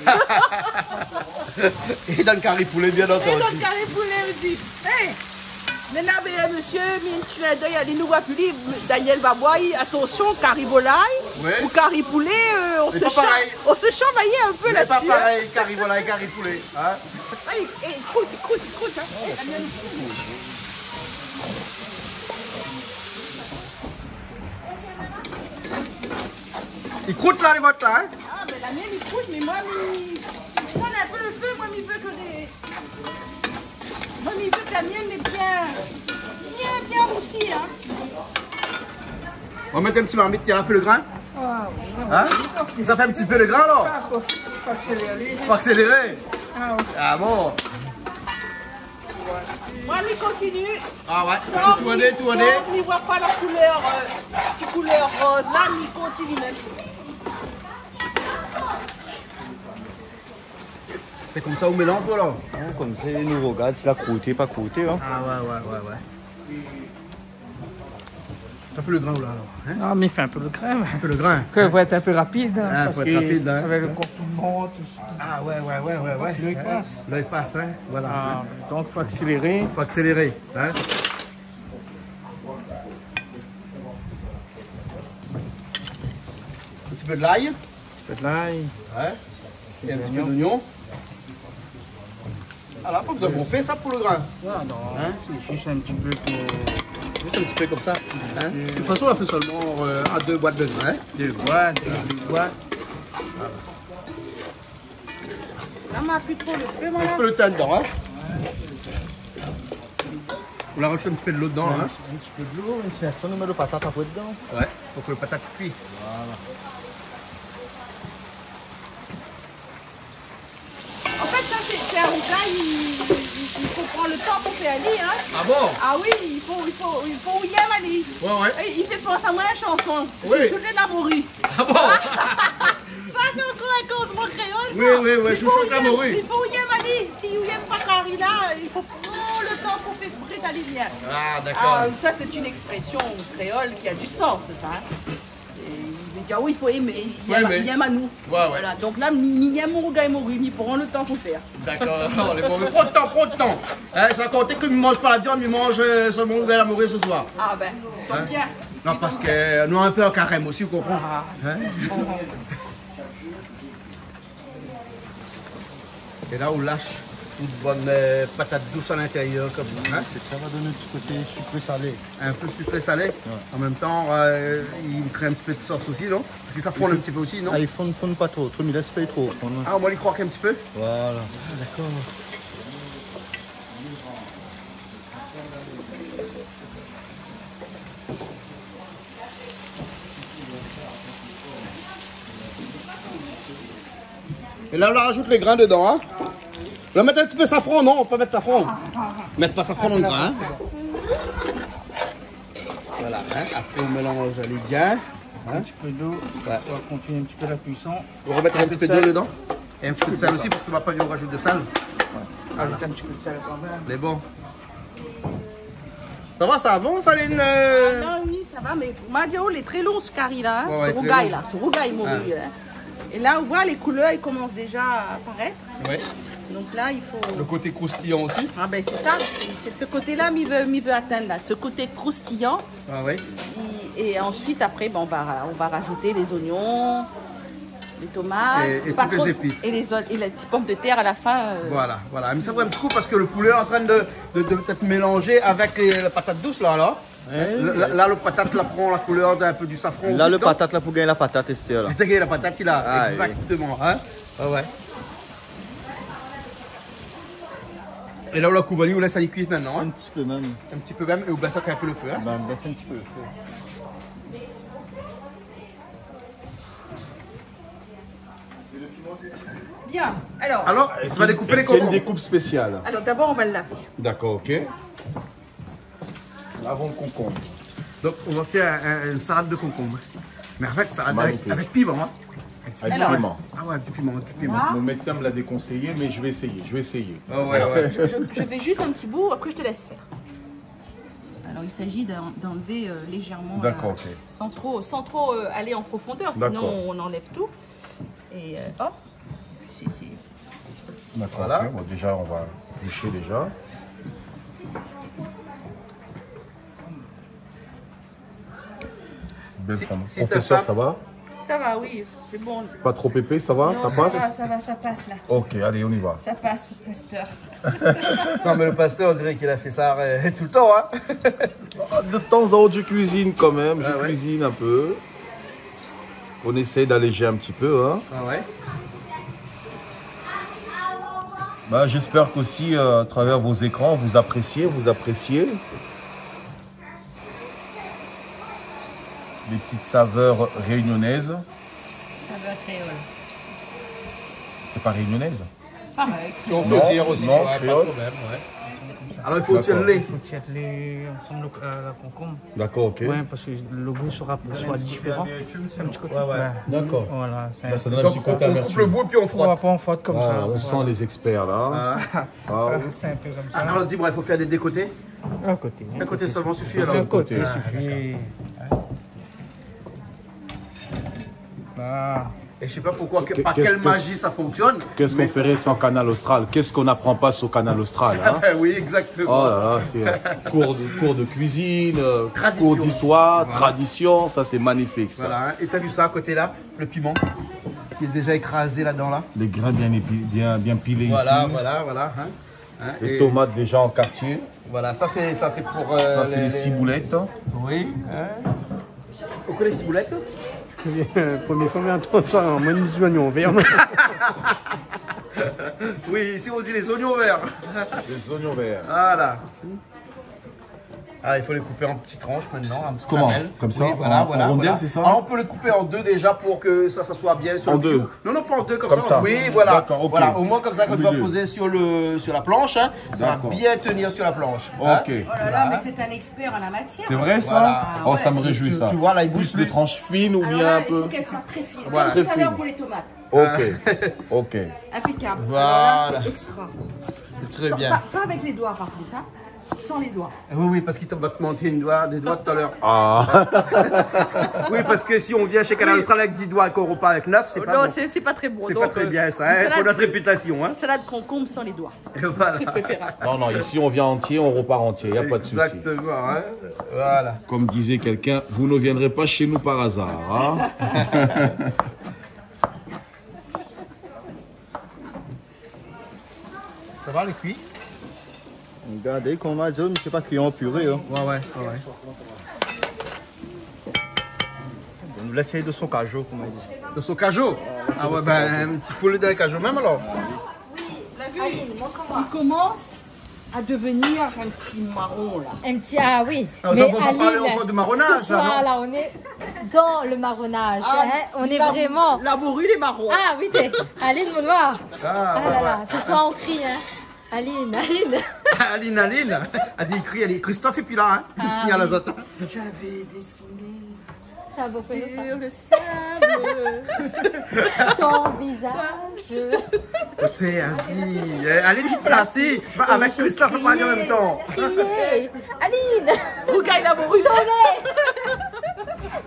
Et dans le carré poulet, bien entendu. Et dans le carré poulet aussi. Hey, mesdames et monsieur, un petit clin d'œil à des nouveaux publics. Daniel Baboy, attention, carré volaille ou carré poulet, on se chamaillait un peu là-dessus. C'est pas pareil, carré volaille, carré poulet. Hein? Hey, écoute. Hein. Il croûte là les bottes là, hein? Ah, mais là, La mienne, il couche, mais moi, il sonne un peu le feu. Moi, il veut que Moi, il veut que la mienne est bien roussie, hein. On va mettre un petit marmite qui a fait le grain. Hein? Ça fait un petit peu le grain, alors? Faut accélérer. Faut accélérer. Ah bon? Moi, il continue. Ah ouais, Donc, tout honnête. il ne voit pas la couleur, petite couleur rose. Là, il continue même. C'est comme ça au mélange, voilà. Comme ça, il nous regarde si la croûté, pas croûté. Hein. Ah ouais. Ça fait le grain, là, alors. Hein? Non, mais fais un peu le crème. Un peu le grain. Que faut être un peu rapide. Hein, Ah, parce faut être que rapide, là. avec le confinement, tout ça. Ah ouais. L'œil passe. L'œil passe, hein. Voilà. Ah, donc, faut accélérer. Faut accélérer. Hein? Un petit peu de l'ail. Faites de l'ail. Ouais. Et un petit peu d'oignon. Alors, pas besoin de romper ça pour le grain. Non, Hein? c'est juste un petit peu pour... Juste un petit peu comme ça. Hein? De toute façon, on a fait seulement à 2 boîtes de grain. 2 boîtes, 2 boîtes. Là, on plus trop le feu, moi. Un peu le temps dedans. Hein? On la rajouté un petit peu de l'eau dedans. Hein? Un petit peu de l'eau, c'est un nous met le patate après dedans. Ouais, faut que le patate cuit. En fait, ça, c'est un rougail, il faut prendre le temps pour faire aller, hein. Ah bon? Ah oui, il faut y aller. Ouais. Il fait penser à moi la chanson. Oui. Je l'ai la morue. Ah bon? Ça, c'est encore un conte mon créole, ça. Oui, je suis la morue. Il faut y aller. Si vous n'aimez pas Carrie là, il faut prendre le temps pour faire brûler d'aller bien. Ah d'accord. Ah, ça, c'est une expression créole qui a du sens, ça. Et il veut dire, oui, il faut aimer. Il aime à nous. Ouais. Voilà. Donc là, ni aime mon rougail morue, ni prend le temps pour faire. D'accord, les bons. Mais prends de temps. Hein, sans compter qu'il ne mange pas la viande, il mange seulement ouvert à mourir ce soir. Ah ben, tombe bien. Non, parce que nous, un peu en carême aussi, vous comprenez? Hein? Et là, on lâche une bonne patate douce à l'intérieur, comme ça. Hein? Ça va donner un petit côté sucré-salé. Un peu sucré-salé. Ouais. En même temps, il crée un petit peu de sauce aussi, non? Parce que ça fonde un petit peu aussi, non? Ah, il fonde pas trop, mais laisse pas trop. Ah, on va lui croquer un petit peu? Voilà. D'accord. Et là, on rajoute les grains dedans, hein? On va mettre un petit peu de safran, non? On peut mettre safran. Mettre pas safran dans le grain, hein? Voilà, hein? Après, on mélange les bien. Un petit peu d'eau. Ouais. On va continuer un petit peu la cuisson. On va remettre un petit peu d'eau dedans. Et un petit peu de sel aussi, parce qu'on va pas on rajoute de sel. Ajouter un petit peu de sel quand même. Les bons. Ça va, ça avance, Aline? Non, oui, ça va, mais Madio, il est très long ce curry là, hein, Ouais, ce rougail là, ce rougail morue. Hein. Et là, on voit les couleurs, ils commencent déjà à apparaître. Oui. Donc là, il faut. Le côté croustillant aussi. Ah ben c'est ça, c'est ce côté-là qu'il veut atteindre là, ce côté croustillant. Ah oui. Et ensuite, après, ben, on va rajouter les oignons, les tomates, et toutes les épices. Et les petites pommes de terre à la fin. Voilà. Mais ça vaut un petit coup parce que le poulet est en train de peut-être mélanger avec la patate douce là, alors. Là, le patate là, prend la couleur d'un peu du safran. Là, aussi, le patate là pour gagner la patate, Esther. Là. C'est gagné la patate, il a. Ah, exactement. Hein? Ah ouais. Et là, on la couvre, on laisse aller cuire maintenant. Hein? Un petit peu même. Un petit peu même, et on baisse un peu le feu. Hein? Ben, baisse un petit peu le feu. Bien, alors. Alors, on va découper les Est-ce qu'il y a concombres. une découpe spéciale? Alors d'abord, on va le laver. D'accord, ok. Lavons le concombre. Donc, on va faire une salade de concombre. Mais en fait, salade Magnifique. avec piment. Hein? Avec du Alors, piment. Ah ouais, du piment. Voilà. Mon médecin me l'a déconseillé, mais je vais essayer. Ah ouais. Je fais juste un petit bout, après je te laisse faire. Alors il s'agit d'enlever légèrement, D'accord, ok. sans trop aller en profondeur, D'accord. sinon on enlève tout. Et hop, D'accord, Voilà. ok. Bon, déjà, on va boucher déjà. Belle femme. si Professeur, ta ça va? ça va, oui, c'est bon. Pas trop épais, ça va? Non, Ça passe? ça passe là. Ok, allez, on y va. Ça passe, pasteur. Non, mais le pasteur, on dirait qu'il a fait ça tout le temps. Hein? De temps en temps, je cuisine quand même. Ah Je ouais. cuisine un peu. On essaie d'alléger un petit peu. Hein. Ah ouais. Bah, j'espère qu'aussi, à travers vos écrans, vous appréciez. Les petites saveurs réunionnaises. Saveur créole. C'est pas réunionnaise? Pareil. On peut dire aussi. Non, ouais, créole. pas de problème, ouais. Alors il faut tirer. Il faut tirer ensemble la concombre. D'accord, ok. Ouais, parce que le goût soit différent. Un petit côté. D'accord. Voilà, Bah, ça donne un Donc petit on côté coupe le amertume. bout puis on frotte. Pas en frotte comme ça. On sent les experts là. C'est un peu comme ça. Alors dis-moi, il faut faire des côtés. Un côté. Un côté seulement suffit Un alors. côté suffit. Voilà. Et je sais pas pourquoi, par Qu'est-ce quelle que- magie ça fonctionne. Qu'est-ce qu'on mais- ferait sans Canal Austral? Qu'est-ce qu'on n'apprend pas sur Canal Austral hein? Oui, exactement. Oh là là, c'est cours de cuisine, Tradition. cours d'histoire, Voilà. tradition, ça c'est magnifique ça. Voilà, hein. Et t'as vu ça à côté là, le piment qui est déjà écrasé là-dedans là. Les grains bien pilés Voilà, ici. voilà. Hein. Les Et tomates déjà en quartier. voilà, ça c'est pour. Ça c'est les ciboulettes. Oui. Hein. Vous connaissez les ciboulettes? Première fois, mais entendre ça, en moins des oignons verts. Oui, ici on dit les oignons verts. Les oignons verts. Voilà. Ah, il faut les couper en petites tranches maintenant. Un petit Comment? lamelle. Comme ça, Oui, voilà, en rondelles, voilà. c'est ça? Alors, on peut les couper en deux déjà pour que ça soit bien sur En le deux? cube. Non, pas en deux, comme Comme ça. ça. Oui, voilà. D'accord, ok. Voilà, au moins comme ça, quand Au tu vas milieu. poser sur la planche, hein, ça va D'accord. bien tenir sur la planche. Ok. Hein. Oh là là, mais c'est un expert en la matière. C'est vrai ça? Voilà. Oh, ça me réjouit Tu- ça. tu vois, là, il bouge Plus de plus. tranches fines ou Alors bien là, un il peu? faut qu'elle soit très fine. Voilà. Comme tout à Très l'heure fine. pour les tomates. Ok. Ok. Impeccable. Voilà. Alors là, c'est extra. C'est très Sans- bien. Pas avec les doigts par contre, hein. Sans les doigts. Oui, parce qu'il va te monter des doigts tout à l'heure. Ah. Oui, parce que si on vient chez Canal Austral avec 10 doigts et qu'on repart avec 9, c'est pas Non, bon. c'est pas très bon. C'est Donc, pas très bien ça, une hein, salade- pour notre réputation. Hein. une salade concombre sans les doigts. Et voilà. C'est préférable. Non, non, ici on vient entier, on repart entier, il n'y a pas de souci. Exactement, hein. Voilà. Comme disait quelqu'un, vous ne viendrez pas chez nous par hasard. Hein. Ça va les cuits? Regardez comment je ne sais pas cuire en purée. Hein. Ouais. On nous laisse de son cajot, comme on dit. De son cajot? Ah ouais, ben un petit poulet dans le cajot même alors? Aline, montre-moi. Il commence à devenir un petit marron là. Un petit, ah oui. Ah, ça, on peut pas parler encore de marronnage, ce soir, là, non là, on est dans le marronnage. Ah, hein. On est vraiment. La morue, les marrons. Ah oui, t'es. Aline, mon noir. Ah, Ah là là, ce soir on crie. Hein. Aline. Aline. Elle dit, il crie, elle dit, Christophe est plus là, hein. Il nous signale à Zata. J'avais dessiné Ça va faire sur le sable. ton visage. C'est dit, Aline est placée. Avec Christophe, on va dire en même temps. Crier. Aline. Regarde la morue.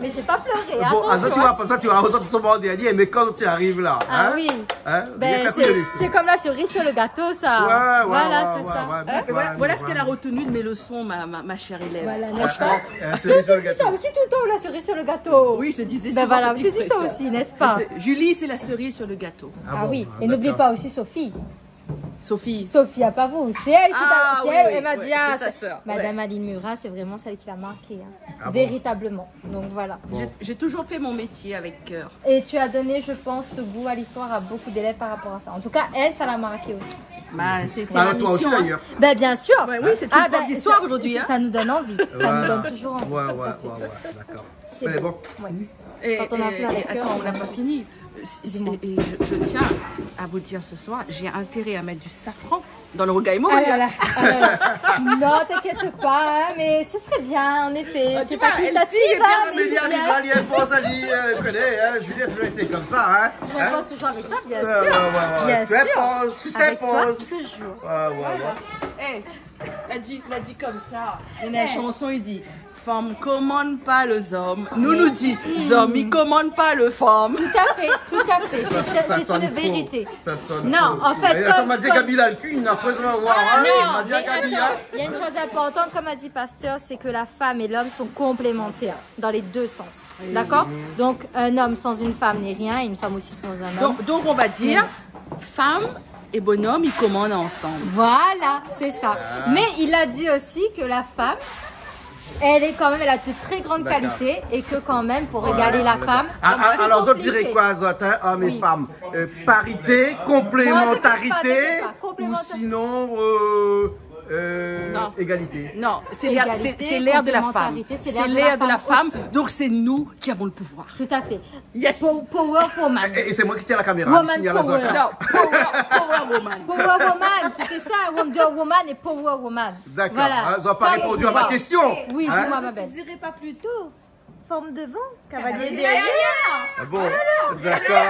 Mais j'ai pas pleuré. Bon, attention, ça, tu vas, ça, tu vas ressortir ton bord dernier, mais quand tu arrives là, Ah hein, oui. hein, Ben, bien calculé ici. c'est comme la cerise sur le gâteau, ça. Ouais, Voilà, c'est ça. Et voilà ce qu'elle a retenu de mes leçons, ma chère élève. Voilà, n'est-ce pas? Franchement, cerise sur le Tu dis gâteau. ça aussi tout le temps, la cerise sur le gâteau. Oui, je disais Ben souvent voilà, cette tu dis ça expression. aussi, n'est-ce pas? Julie, c'est la cerise sur le gâteau. Ah oui, et n'oubliez pas aussi Sophie. Sophie. Sophie, pas vous, c'est elle qui Ah, c'est oui, elle, oui, elle m'a oui, dit, ah, c'est sa sœur, Madame Aline Murat, c'est vraiment celle qui l'a marqué, hein. Ah bon? Véritablement. Donc voilà. J'ai toujours fait mon métier avec cœur. Et tu as donné, je pense, ce goût à l'histoire à beaucoup d'élèves par rapport à ça. En tout cas, elle, ça l'a marqué aussi. Bah, c'est Ah, ma toi aussi mission. Hein. d'ailleurs. Ben bien sûr. Ouais, oui, c'est une prof d'histoire ça- aujourd'hui, hein. Ça nous donne envie. Ça Voilà. nous donne toujours envie. Ouais, tout à fait. d'accord. C'est Mais bon. bon. Ouais. Et, Quand on enseigne avec cœur, attends, on on n'a va- pas fini. Dis-moi. Et je tiens à vous dire ce soir, j'ai intérêt à mettre du safran dans le rogaillement. Ah là là, ah là là. Non, t'inquiète pas, hein, mais ce serait bien, en effet. Ah, C'est tu pas vois, elle qualitatif, signe, hein, Mais mais il y c'est a bien. des elle pense, elle dit, connaît, hein, Juliette, tu as été comme ça, hein. Je pense toujours avec toi, bien sûr. Ouais. Bien Tu sûr. imposes, tu Avec toi, t'imposes. toujours. Ouais. l'a dit comme ça. Et dans la chanson, il dit femme commande pas les hommes. Nous dit hommes, ils commandent pas les femmes. Tout à fait, tout à fait. Ça C'est sonne une faux. vérité. Ça sonne Non, faux. en fait, Et attends, comme- on m'a dit comme- Kabila le cul, après on va voir. hein, on Non, m'a dit mais Kabila. attends, il y a une chose importante, comme a dit Pasteur, c'est que la femme et l'homme sont complémentaires dans les deux sens. D'accord? Donc, un homme sans une femme n'est rien, et une femme aussi sans un homme. Donc on va dire femme et bonhomme, ils commandent ensemble. Voilà, c'est ça. Mais il a dit aussi que la femme elle est quand même, elle a de très grandes qualités et que quand même, pour régaler la femme. Alors, je dirais quoi, Zot, hein, hommes et femmes? Parité, complémentarité, ou sinon égalité? Non, c'est l'ère de la femme. C'est l'ère de la femme, donc c'est nous qui avons le pouvoir. Tout à fait. Yes. Power woman. Et c'est moi qui tiens la caméra. Woman signale à Zot, power. hein. Non, power woman. Power woman, c'était ça, Wonder Woman et Power Woman. D'accord, Voilà. vous n'avez pas répondu à ma question. Oui, hein? dis-moi ma Je belle. ne dirais pas plutôt forme de vent, cavalier derrière. Ah bon, d'accord.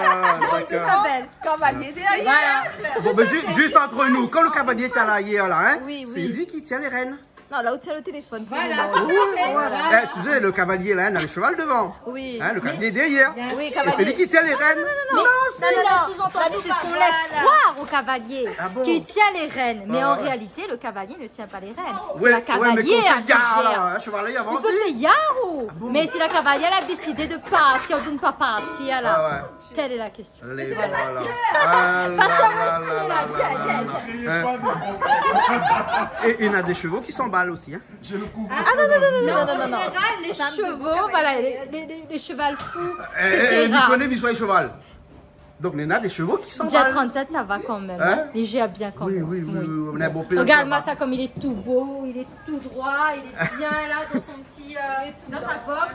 Ma belle. Cavalier derrière. Bon, mais juste entre nous, quand le cavalier est à l'arrière, là, hein, Oui, c'est oui. lui qui tient les rênes. Non, là où tient le téléphone. Voilà. Eh, tu sais, le cavalier, là, il a le cheval devant. Oui. Hein, le cavalier derrière. Oui, Et cavalier. c'est lui qui tient les rênes. Non, le sous-entendu, c'est ce qu'on laisse croire au cavalier, Ah bon? qu'il tient les rênes. Mais en ouais. réalité, le cavalier ne tient pas les rênes. C'est Ouais, la mais cavalière qu'on fait qui gare, gère. là, un cheval, il avance. Il peut faire yarou. Mais si la cavalière a décidé de partir ou de ne pas partir, là, Ah ouais. telle est la question. Les voilà. Ah là là là là là. Et il y en a des chevaux qui s'emballent aussi. Hein. En général, les chevaux, voilà, les chevals fous, c'est très Vous rare. connaissez l'histoire du cheval. Donc, il y en a des chevaux qui Déjà s'emballent. 37, ça va quand même. Hein? Les GA bien quand Oui, même. oui, on a beau plaisir. Regarde-moi ça comme il est tout beau, il est tout droit, il est bien là dans son petit, dans sa box,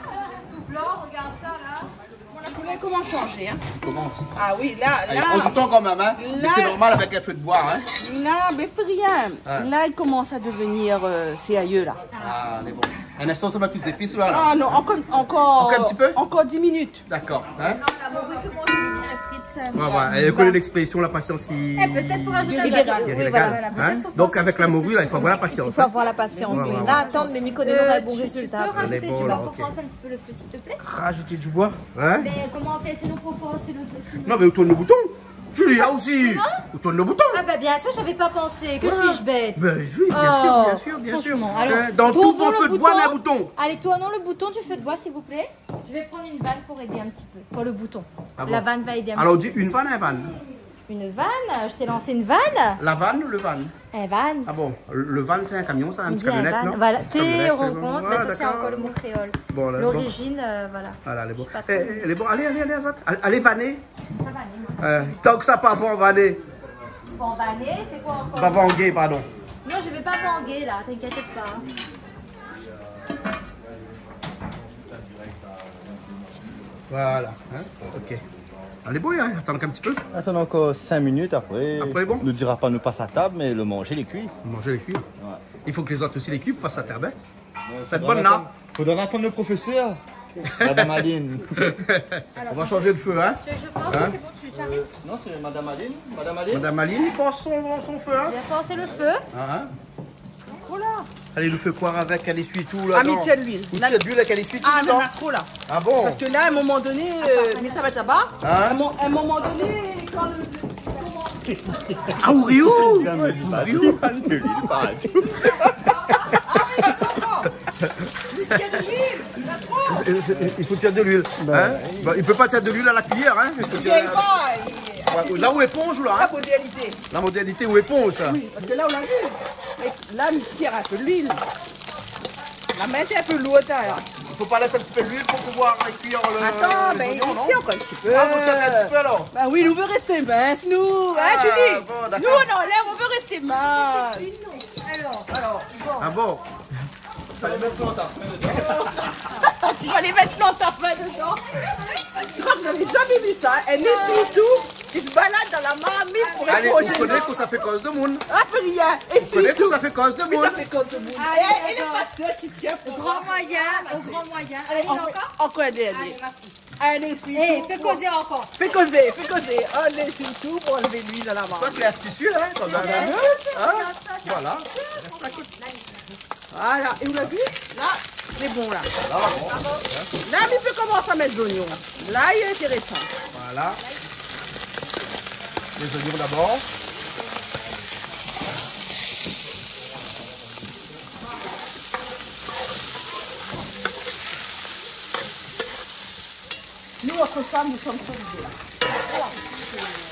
tout blanc, regarde ça là. Vous voyez comment changer, hein? Comment? Ah oui, là, Il prend du temps quand même, hein. Mais Là- c'est normal avec un feu de bois, hein. là, mais fais rien. Là, il commence à devenir CAE, là. Ah, mais bon. Un instant, ça va toutes ces pistes là. Ah non, encore un petit peu? Encore 10 minutes. D'accord. Hein? frites. Ouais, ouais. Elle connaît l'expression, la patience. Peut-être pour ajouter un Guérit peu. les Oui, régale, voilà. hein. Peut-être faut Donc faire avec ça. la morue, là, il faut avoir la Il patience. faut hein. avoir la patience, Ouais, oui. ouais, Là, attendre, mais m'y connaît un bon Tu résultat. peux rajouter, bon, tu là, vas ok. forcer un petit peu le feu s'il te plaît. Rajouter du bois. Hein? Mais comment on fait sinon pour forcer le feu sinon? Non, mais où tourne le bouton? Julie, là aussi. Où tourne le bouton? Ah bah bien sûr, j'avais pas pensé. Que Voilà. suis-je bête? Ben oui, bien sûr, Oh, bien sûr, bien sûr. franchement. Alors, Dans tout tournons bon le feu de bois, il y a un bouton. Allez, tournons le bouton du feu de bois s'il vous plaît. Je vais prendre une vanne pour aider un petit peu. Pour le bouton. Ah bon? La vanne va aider un Alors, petit dis une vanne, un vanne. peu. Une vanne? Je t'ai lancé une vanne? La vanne ou le van? Un vanne? Ah bon, le van c'est un camion, ça, un On petit dit un camionnette, van. non? Voilà, Petit t'es camionnette, rencontre, mais ouais, ça c'est d'accord. encore le mot créole. Bon, là, L'origine, voilà. Voilà, elle est bon. Je sais pas trop. Elle est bon. Allez, Azat. Allez, vanner. Ça va aller. Tant que ça part pour vanner. Bon, vanner, c'est quoi encore? Pas vanguer, pardon. Non, je vais pas vanguer là, t'inquiète pas. Voilà. Hein? Ok. Allez, bon, hein. Attends un petit peu. Attends encore 5 minutes après. Après, bon. Ne dira pas nous passe à table, mais le manger les cuits. Manger les culs. Il faut que les autres aussi les culs passent à terre bête. Faites Faudra bonne là. Faudra attendre le professeur. Madame Aline. On va changer le feu, hein. Je pense que c'est bon, tu arrives. Non, c'est Madame Aline. Madame Aline. Madame Aline, il force son feu, hein. Bien forcer le feu. Hein? Allez, le feu quoi avec, elle essuie tout là. Ah, mais tiens de l'huile. Ou tiens de l'huile, elle essuie tout Ah, le non, temps. on a trop là. Ah bon? Parce que là, à un moment donné, mais ça va être là-bas. Hein? À un moment donné, quand le. Ah, Ouriou! Il faut tirer de l'huile. Hein? Bah, il peut pas tirer de l'huile à la cuillère. Hein? Il faut Il tirer- y pas. Ouais, là où éponge, là. La Hein? modalité. La modalité où éponge. Ça. Oui, parce que là, on l'a vu. Mais là, il tire un peu de l'huile. La main est un peu lourde. Là. Il faut pas laisser un petit peu d'huile pour pouvoir cuire le. Attends, les mais oignons, non? il tire encore un petit peu. Ah, vous tirez un petit peu alors? Bah oui, nous, on veut rester mince, nous. Ah, Hein, Julie? bon, Nous, d'accord. on enlève, on veut rester mince. Alors, Ah bon? Tu vas les mettre dans ta main dedans. Je crois que je n'avais jamais vu ça. Un essuie-tout qui se balade dans la marmite pour Allez, éponger. vous connaissez que ça fait cause de monde. Ah, plus rien. Vous connaissez que Essuie-tout. ça fait cause de Mais monde. ça fait cause de monde. Allez, Et le pasteur qui tient au pour grand moyen, au grand moyen. Allez, encore? encore un dernier. Allez, ma fille. Un essuie-tout. Eh, fais causer encore. Fais causer, fais causer. Un essuie-tout pour enlever l'huile dans la Ça, marmite. c'est astucieux, hein, quand même. Hein? Voilà. Voilà. Et vous l'avez vu? Là, c'est bon là. Là, il peut commencer à mettre l'oignon. Là, il est intéressant. Voilà. Les oignons d'abord. Nous, entre femmes, nous sommes solidaires.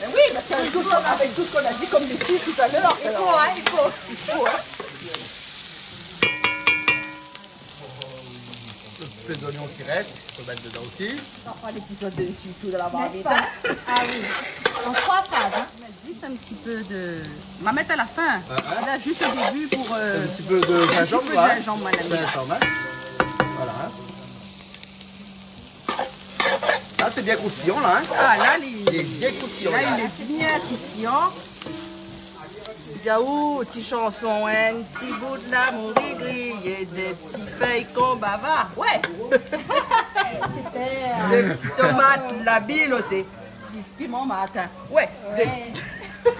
Mais oui, parce qu'avec tout ce qu'on a dit comme les filles tout à l'heure. Il faut, hein, il faut. Il faut, hein. peu d'oignons qui restent, il faut mettre dedans aussi. On fera l'épisode dessus, tout de la N'est-ce marmite. pas? Ah oui. En 3 phases. Hein. Juste un petit peu de... On va mettre à la fin. Là, juste au début pour... Un petit peu de gingembre, un petit peu de gingembre, mon ami. Gingembre, hein. Voilà. Hein. Là, c'est bien croustillant, là. Hein. Ah, là, Il est bien croustillant. là, Là. il est bien croustillant. Yaou, petite chanson, un petit bout de l'amour grillé, des petits feuilles qu'on bavard. Ouais. Des petites tomates, la bilotée. 6 piments matin. Ouais, des petits.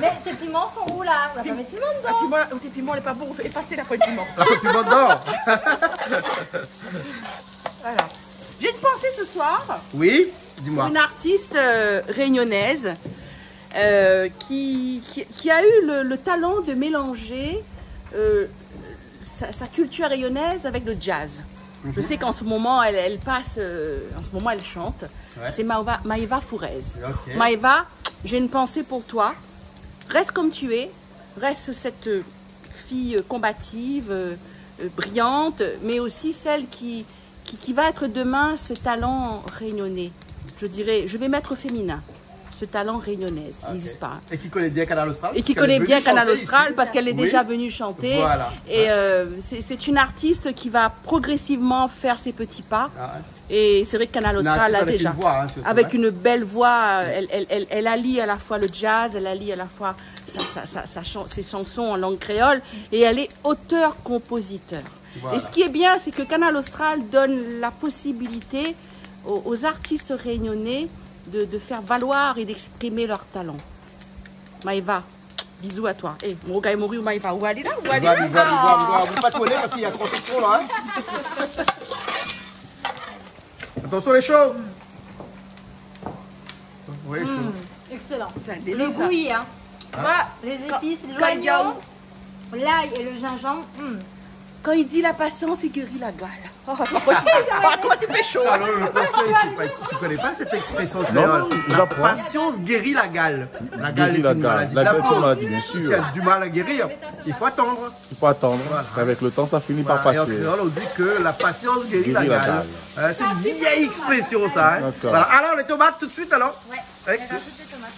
Mais tes piments sont où là? On va pas mettre piment dedans. Tes piments, n'est pas bon, on fait effacer la poêle de piment. La piment d'or. Voilà. J'ai une pensée ce soir. Oui, dis-moi. Une artiste réunionnaise qui a eu le talent de mélanger sa culture rayonnaise avec le jazz. Je sais qu'en ce moment, elle passe, en ce moment, elle chante. Ouais. C'est Maëva Fourez. Ok. Maëva, j'ai une pensée pour toi. Reste comme tu es. Reste cette fille combative, brillante, mais aussi celle qui va être demain ce talent réunionnais. Je dirais, je vais mettre féminin. Ce talent réunionnaise, il n'existe pas. Et qui connaît bien Canal Austral. Et qui connaît bien Canal Austral parce qu'elle est déjà venue chanter. Voilà. Et c'est une artiste qui va progressivement faire ses petits pas. Ah ouais. Et c'est vrai que Canal Austral a déjà. Une voix, hein, surtout, avec hein. une belle voix, elle allie à la fois le jazz, elle allie à la fois ses chansons en langue créole. Et elle est auteur-compositeur. Voilà. Et ce qui est bien, c'est que Canal Austral donne la possibilité aux artistes réunionnais de faire valoir et d'exprimer leur talent. Maëva, bisous à toi. Eh, mon gars est mort ou Maëva? Où aller là? Où aller là? Vous pas tourner parce qu'il y a trop de son là. Hein. Attention les chauds. Oui, chaud. Excellent. C'est un Le délice. bouilli, hein. Voilà. Les épices, Quand- l'oignon, l'ail et le gingembre. Quand il dit la patience, il guérit la gale. Comment tu fais chaud? Alors, le passion ici, tu connais pas cette expression créole? La patience guérit la gale. La gale est une maladie de la est une peau. maladie, bien Tu sûr. as du mal à guérir. Il faut attendre. Il faut attendre. Voilà. Avec le temps, ça finit Voilà. par Et en passer. créole, on dit que la patience guérit la Guérit la gale. C'est une vieille expression, ça. Hein. D'accord. Voilà. Alors, les tomates tout de suite, alors? Ouais. Avec- On rajoute des tomates.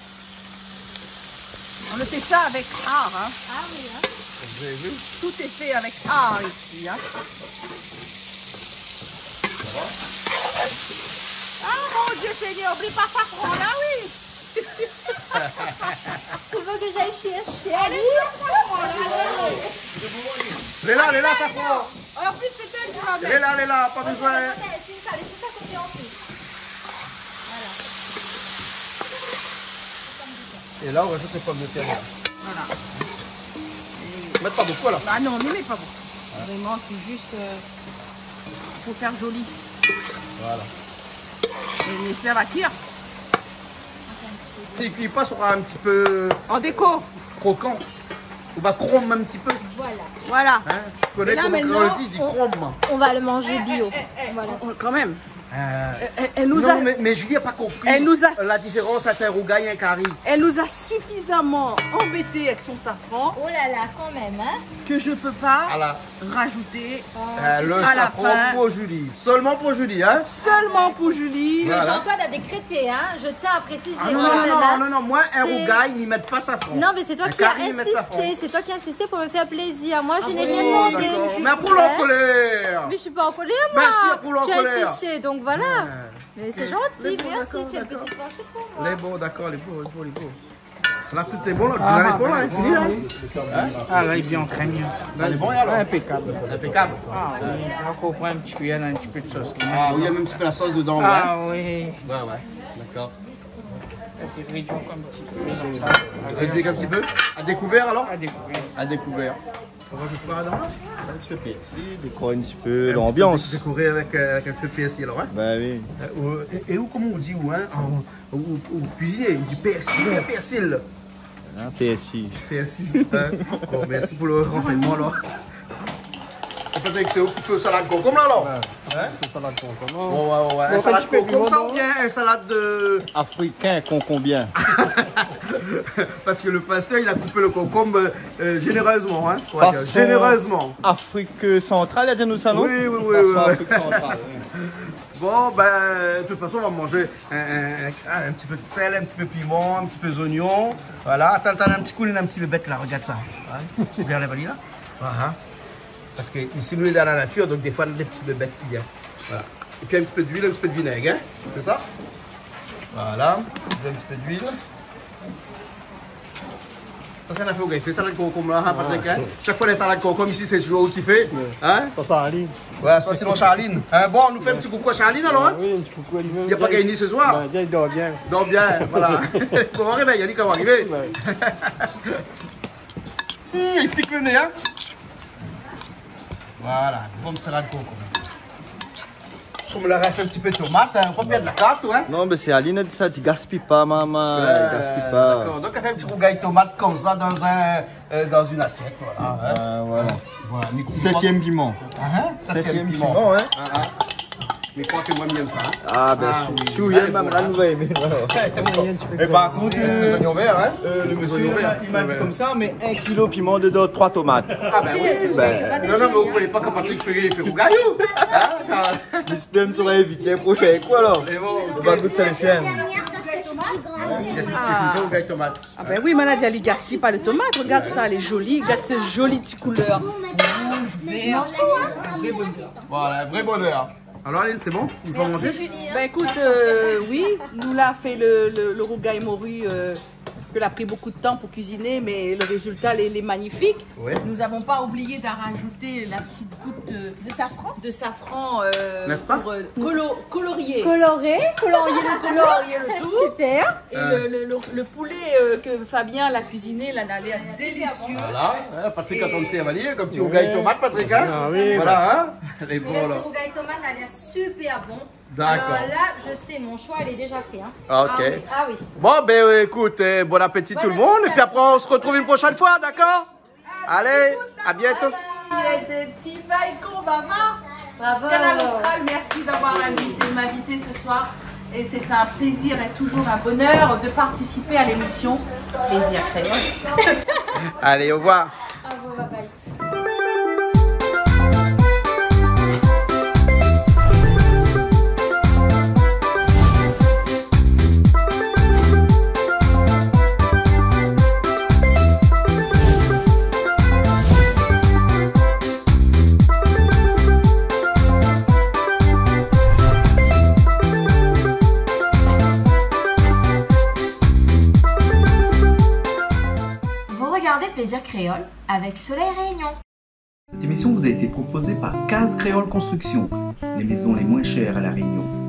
On le fait ça avec art. Hein. Ah oui, hein. Vous avez vu? Tout est fait avec art ici. Hein. Ah mon Dieu Seigneur, oublie pas Safran là, oui. Tu veux que j'aille chercher? Léla, ça prend. En plus, c'est elle qui va mettre. Léla, pas besoin. C'est ça, les tout à côté en plus. Et là, on rajoute les pommes de terre. Voilà. Mettre pas beaucoup, alors. Ah non, on n'y met pas beaucoup. Vraiment, c'est juste pour faire joli. Voilà. Et j'espère va cuire. S'il cuit pas, ça sera un petit peu En déco. croquant. On va chrome un petit peu. Voilà. Voilà. Hein? Tu connais Et là, comment maintenant, on dit chrome. On va le manger bio. Voilà. Quand même. Elle nous Non, a... mais Julie n'a pas compris Elle nous a- la différence entre un rougail et un carré. Elle nous a suffisamment embêtés avec son safran Oh là là, quand même, hein. que je peux pas Voilà. rajouter Le à la safran fin. pour Julie. Seulement pour Julie, hein? Seulement pour Julie. Le Voilà. Jean-Claude a décrété, hein. Je tiens à préciser. Ah non, Voilà. non, moi, un C'est- rougail, n'y mettent pas safran. Non, mais c'est toi Un qui as carré, ils mettent safran. insisté. C'est toi qui as insisté pour me faire plaisir. Moi, je n'ai rien Oh, demandé. d'accord. Mais pour l'en colère. Mais je suis pas en colère, moi. Merci pour l'en Tu as colère. insisté, donc voilà. Mais c'est gentil, bon, merci. d'accord, Tu as une d'accord. petite pensée pour moi. Les beaux, d'accord, les beaux. Là, tout est bon, là. Vous allez pour là, il finit, là. Ah là, il est bien très bien. Là, il est bon, alors. Impeccable. Impeccable. Ah oui, on comprend un petit peu, il y a un petit peu de sauce. Ah, oui, il y a même un petit peu la sauce dedans, Ah oui, ouais. Ouais, d'accord. c'est réduit encore un petit peu. Comme ça. Réduit un petit peu. À découvert, alors? À découvrir. À découvert. On rajoute quoi dedans, là? Un petit peu persil, décore un petit peu l'ambiance. Décorer avec un petit peu de persil, alors, hein? Ben oui. Et où, comment on dit, où, hein? Au cuisinier, il dit persil, persil. Hein, PSI. Persil. Hein? Bon, merci pour le renseignement, alors. Peut-être que c'est au couteau salade concombre, là, alors? Hein? Salade concombre. Ouais. Un salade concombre, ça, ou bien un salade de... Africain concombien. Parce que le pasteur, il a coupé le concombre généreusement, hein? On va dire, Façon- généreusement. Afrique centrale, elle dit nous ça, non? Oui. Façon Afrique centrale, oui. Bon, ben, de toute façon, on va manger un petit peu de sel, un petit peu de piment, un petit peu d'oignon. Voilà. Attends, un petit coup, un petit bébête là, regarde ça. Ouais. Regarde la vanille là. Voilà. Parce que ici, nous, on est dans la nature, donc des fois, on a des petites bébêtes qui viennent. Voilà. Et puis un petit peu d'huile, un petit peu de vinaigre. Hein. C'est ça? Voilà. Un petit peu d'huile. Ça, c'est un affaire où il fait salade de concombre là, Patrick. Hein? Chaque fois, les salades de concombre ici, c'est toujours où tu fais. Hein? Ça, Charline. Ouais, soit sinon Charline. Hein, bon, on nous fait un petit coucou à Charline alors, hein? Oui, un petit coucou à lui. Il n'y a pas gagné ce soir? Ben, il dort bien. Il dort bien, voilà. Comment on réveille, il a dit comment arriver. Il pique le nez, hein? Voilà, bonne salade de concombre. Comme le reste un petit peu de tomate, hein? Pas bien de la carte, ouais? Non, mais c'est Aline a dit ça, tu gaspilles pas, maman. Gaspille pas. D'accord, donc on fait un petit rougail de tomate comme ça dans une assiette, voilà. Hein? Voilà. Voilà, 7e piment. Septième piment. Piment, ouais. Mais je crois que moi, j'aime ça. Hein? Ah, ben, je suis même là, nous va aimer. Et par contre, Les oignons verts, hein? le monsieur, il m'a dit comme ça, mais 1 kilo piment dedans, 3 tomates. Ah, ben oui. Non, mais vous ne pouvez pas comme Patrick Ferré fait rougail, hein? J'espère me sera évité prochain coup alors. C'est bon. On va goûter ça les siennes. Rougail de tomate. Ah ben oui, Maladie, elle lui gaspille pas les tomates. Regarde ça, elle est jolie. Regarde ces jolies petites couleurs. Rouge, vert. Voilà, vrai bonheur. Alors Aline, c'est bon? Il faut manger? Ben écoute, oui, nous là fait le rougail morue que a pris beaucoup de temps pour cuisiner, mais le résultat il est magnifique. Ouais. Nous n'avons pas oublié d'en rajouter la petite goutte de safran, n'est-ce pas? pour colorier. Coloré Colorier le tout. Super. Et le poulet que Fabien l'a cuisiné, là, a l'air délicieux. Voilà, hein, Patrick a tenté à valier, comme petit rougail de tomate, Patrick, hein? Ah oui, voilà, hein? Elle est Le bon, petit là. rougail tomate a l'air super bon. D'accord. Alors là, je sais, mon choix, il est déjà fait. Hein. Ok. Ah oui. Bon, ben écoute, bon appétit tout le monde, et puis après on se retrouve une prochaine fois, d'accord? Allez, à bientôt. Il est des petits failles, maman. Bravo. Canal Austral, merci d'avoir m'invité ce soir. Et c'est un plaisir et toujours un bonheur de participer à l'émission Plaisir Créole. Allez, au revoir. Bravo, bye bye. Plaisir Créole avec Soleil Réunion. Cette émission vous a été proposée par Case Créole Construction, les maisons les moins chères à La Réunion.